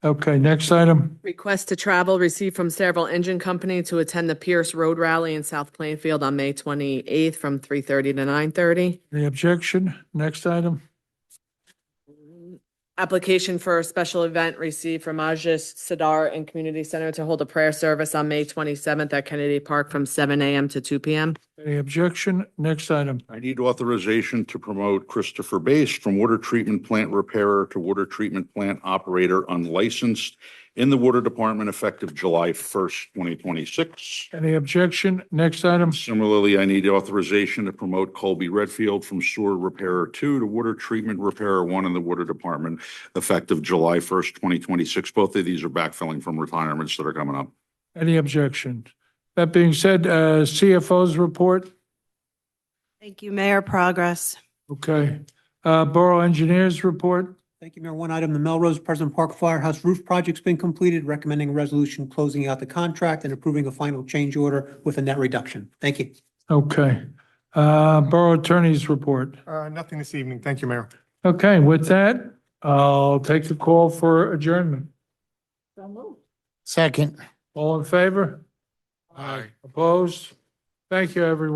Okay, next item. Request to travel received from Saraville Engine Company to attend the Pierce Road Rally in South Plainfield on May 28th from 3:30 to 9:30. Any objection? Next item. Application for a special event received from Majlis Sadar and Community Center to hold a prayer service on May 27th at Kennedy Park from 7 a.m. to 2 p.m. Any objection? Next item. I need authorization to promote Christopher Bass from water treatment plant repairer to water treatment plant operator unlicensed in the Water Department effective July 1st, 2026. Any objection? Next item. Similarly, I need authorization to promote Colby Redfield from sewer repairer 2 to water treatment repairer 1 in the Water Department effective July 1st, 2026. Both of these are backfilling from retirements that are coming up. Any objection? That being said, CFO's report. Thank you, Mayor. Progress. Okay. Borough Engineers report. Thank you, Mayor. One item, the Melrose President Park Firehouse roof project's been completed, recommending a resolution closing out the contract and approving a final change order with a net reduction. Thank you. Okay. Borough Attorney's report. Nothing this evening. Thank you, Mayor. Okay, with that, I'll take the call for adjournment. Second. All in favor? Aye. Opposed? Thank you, everyone.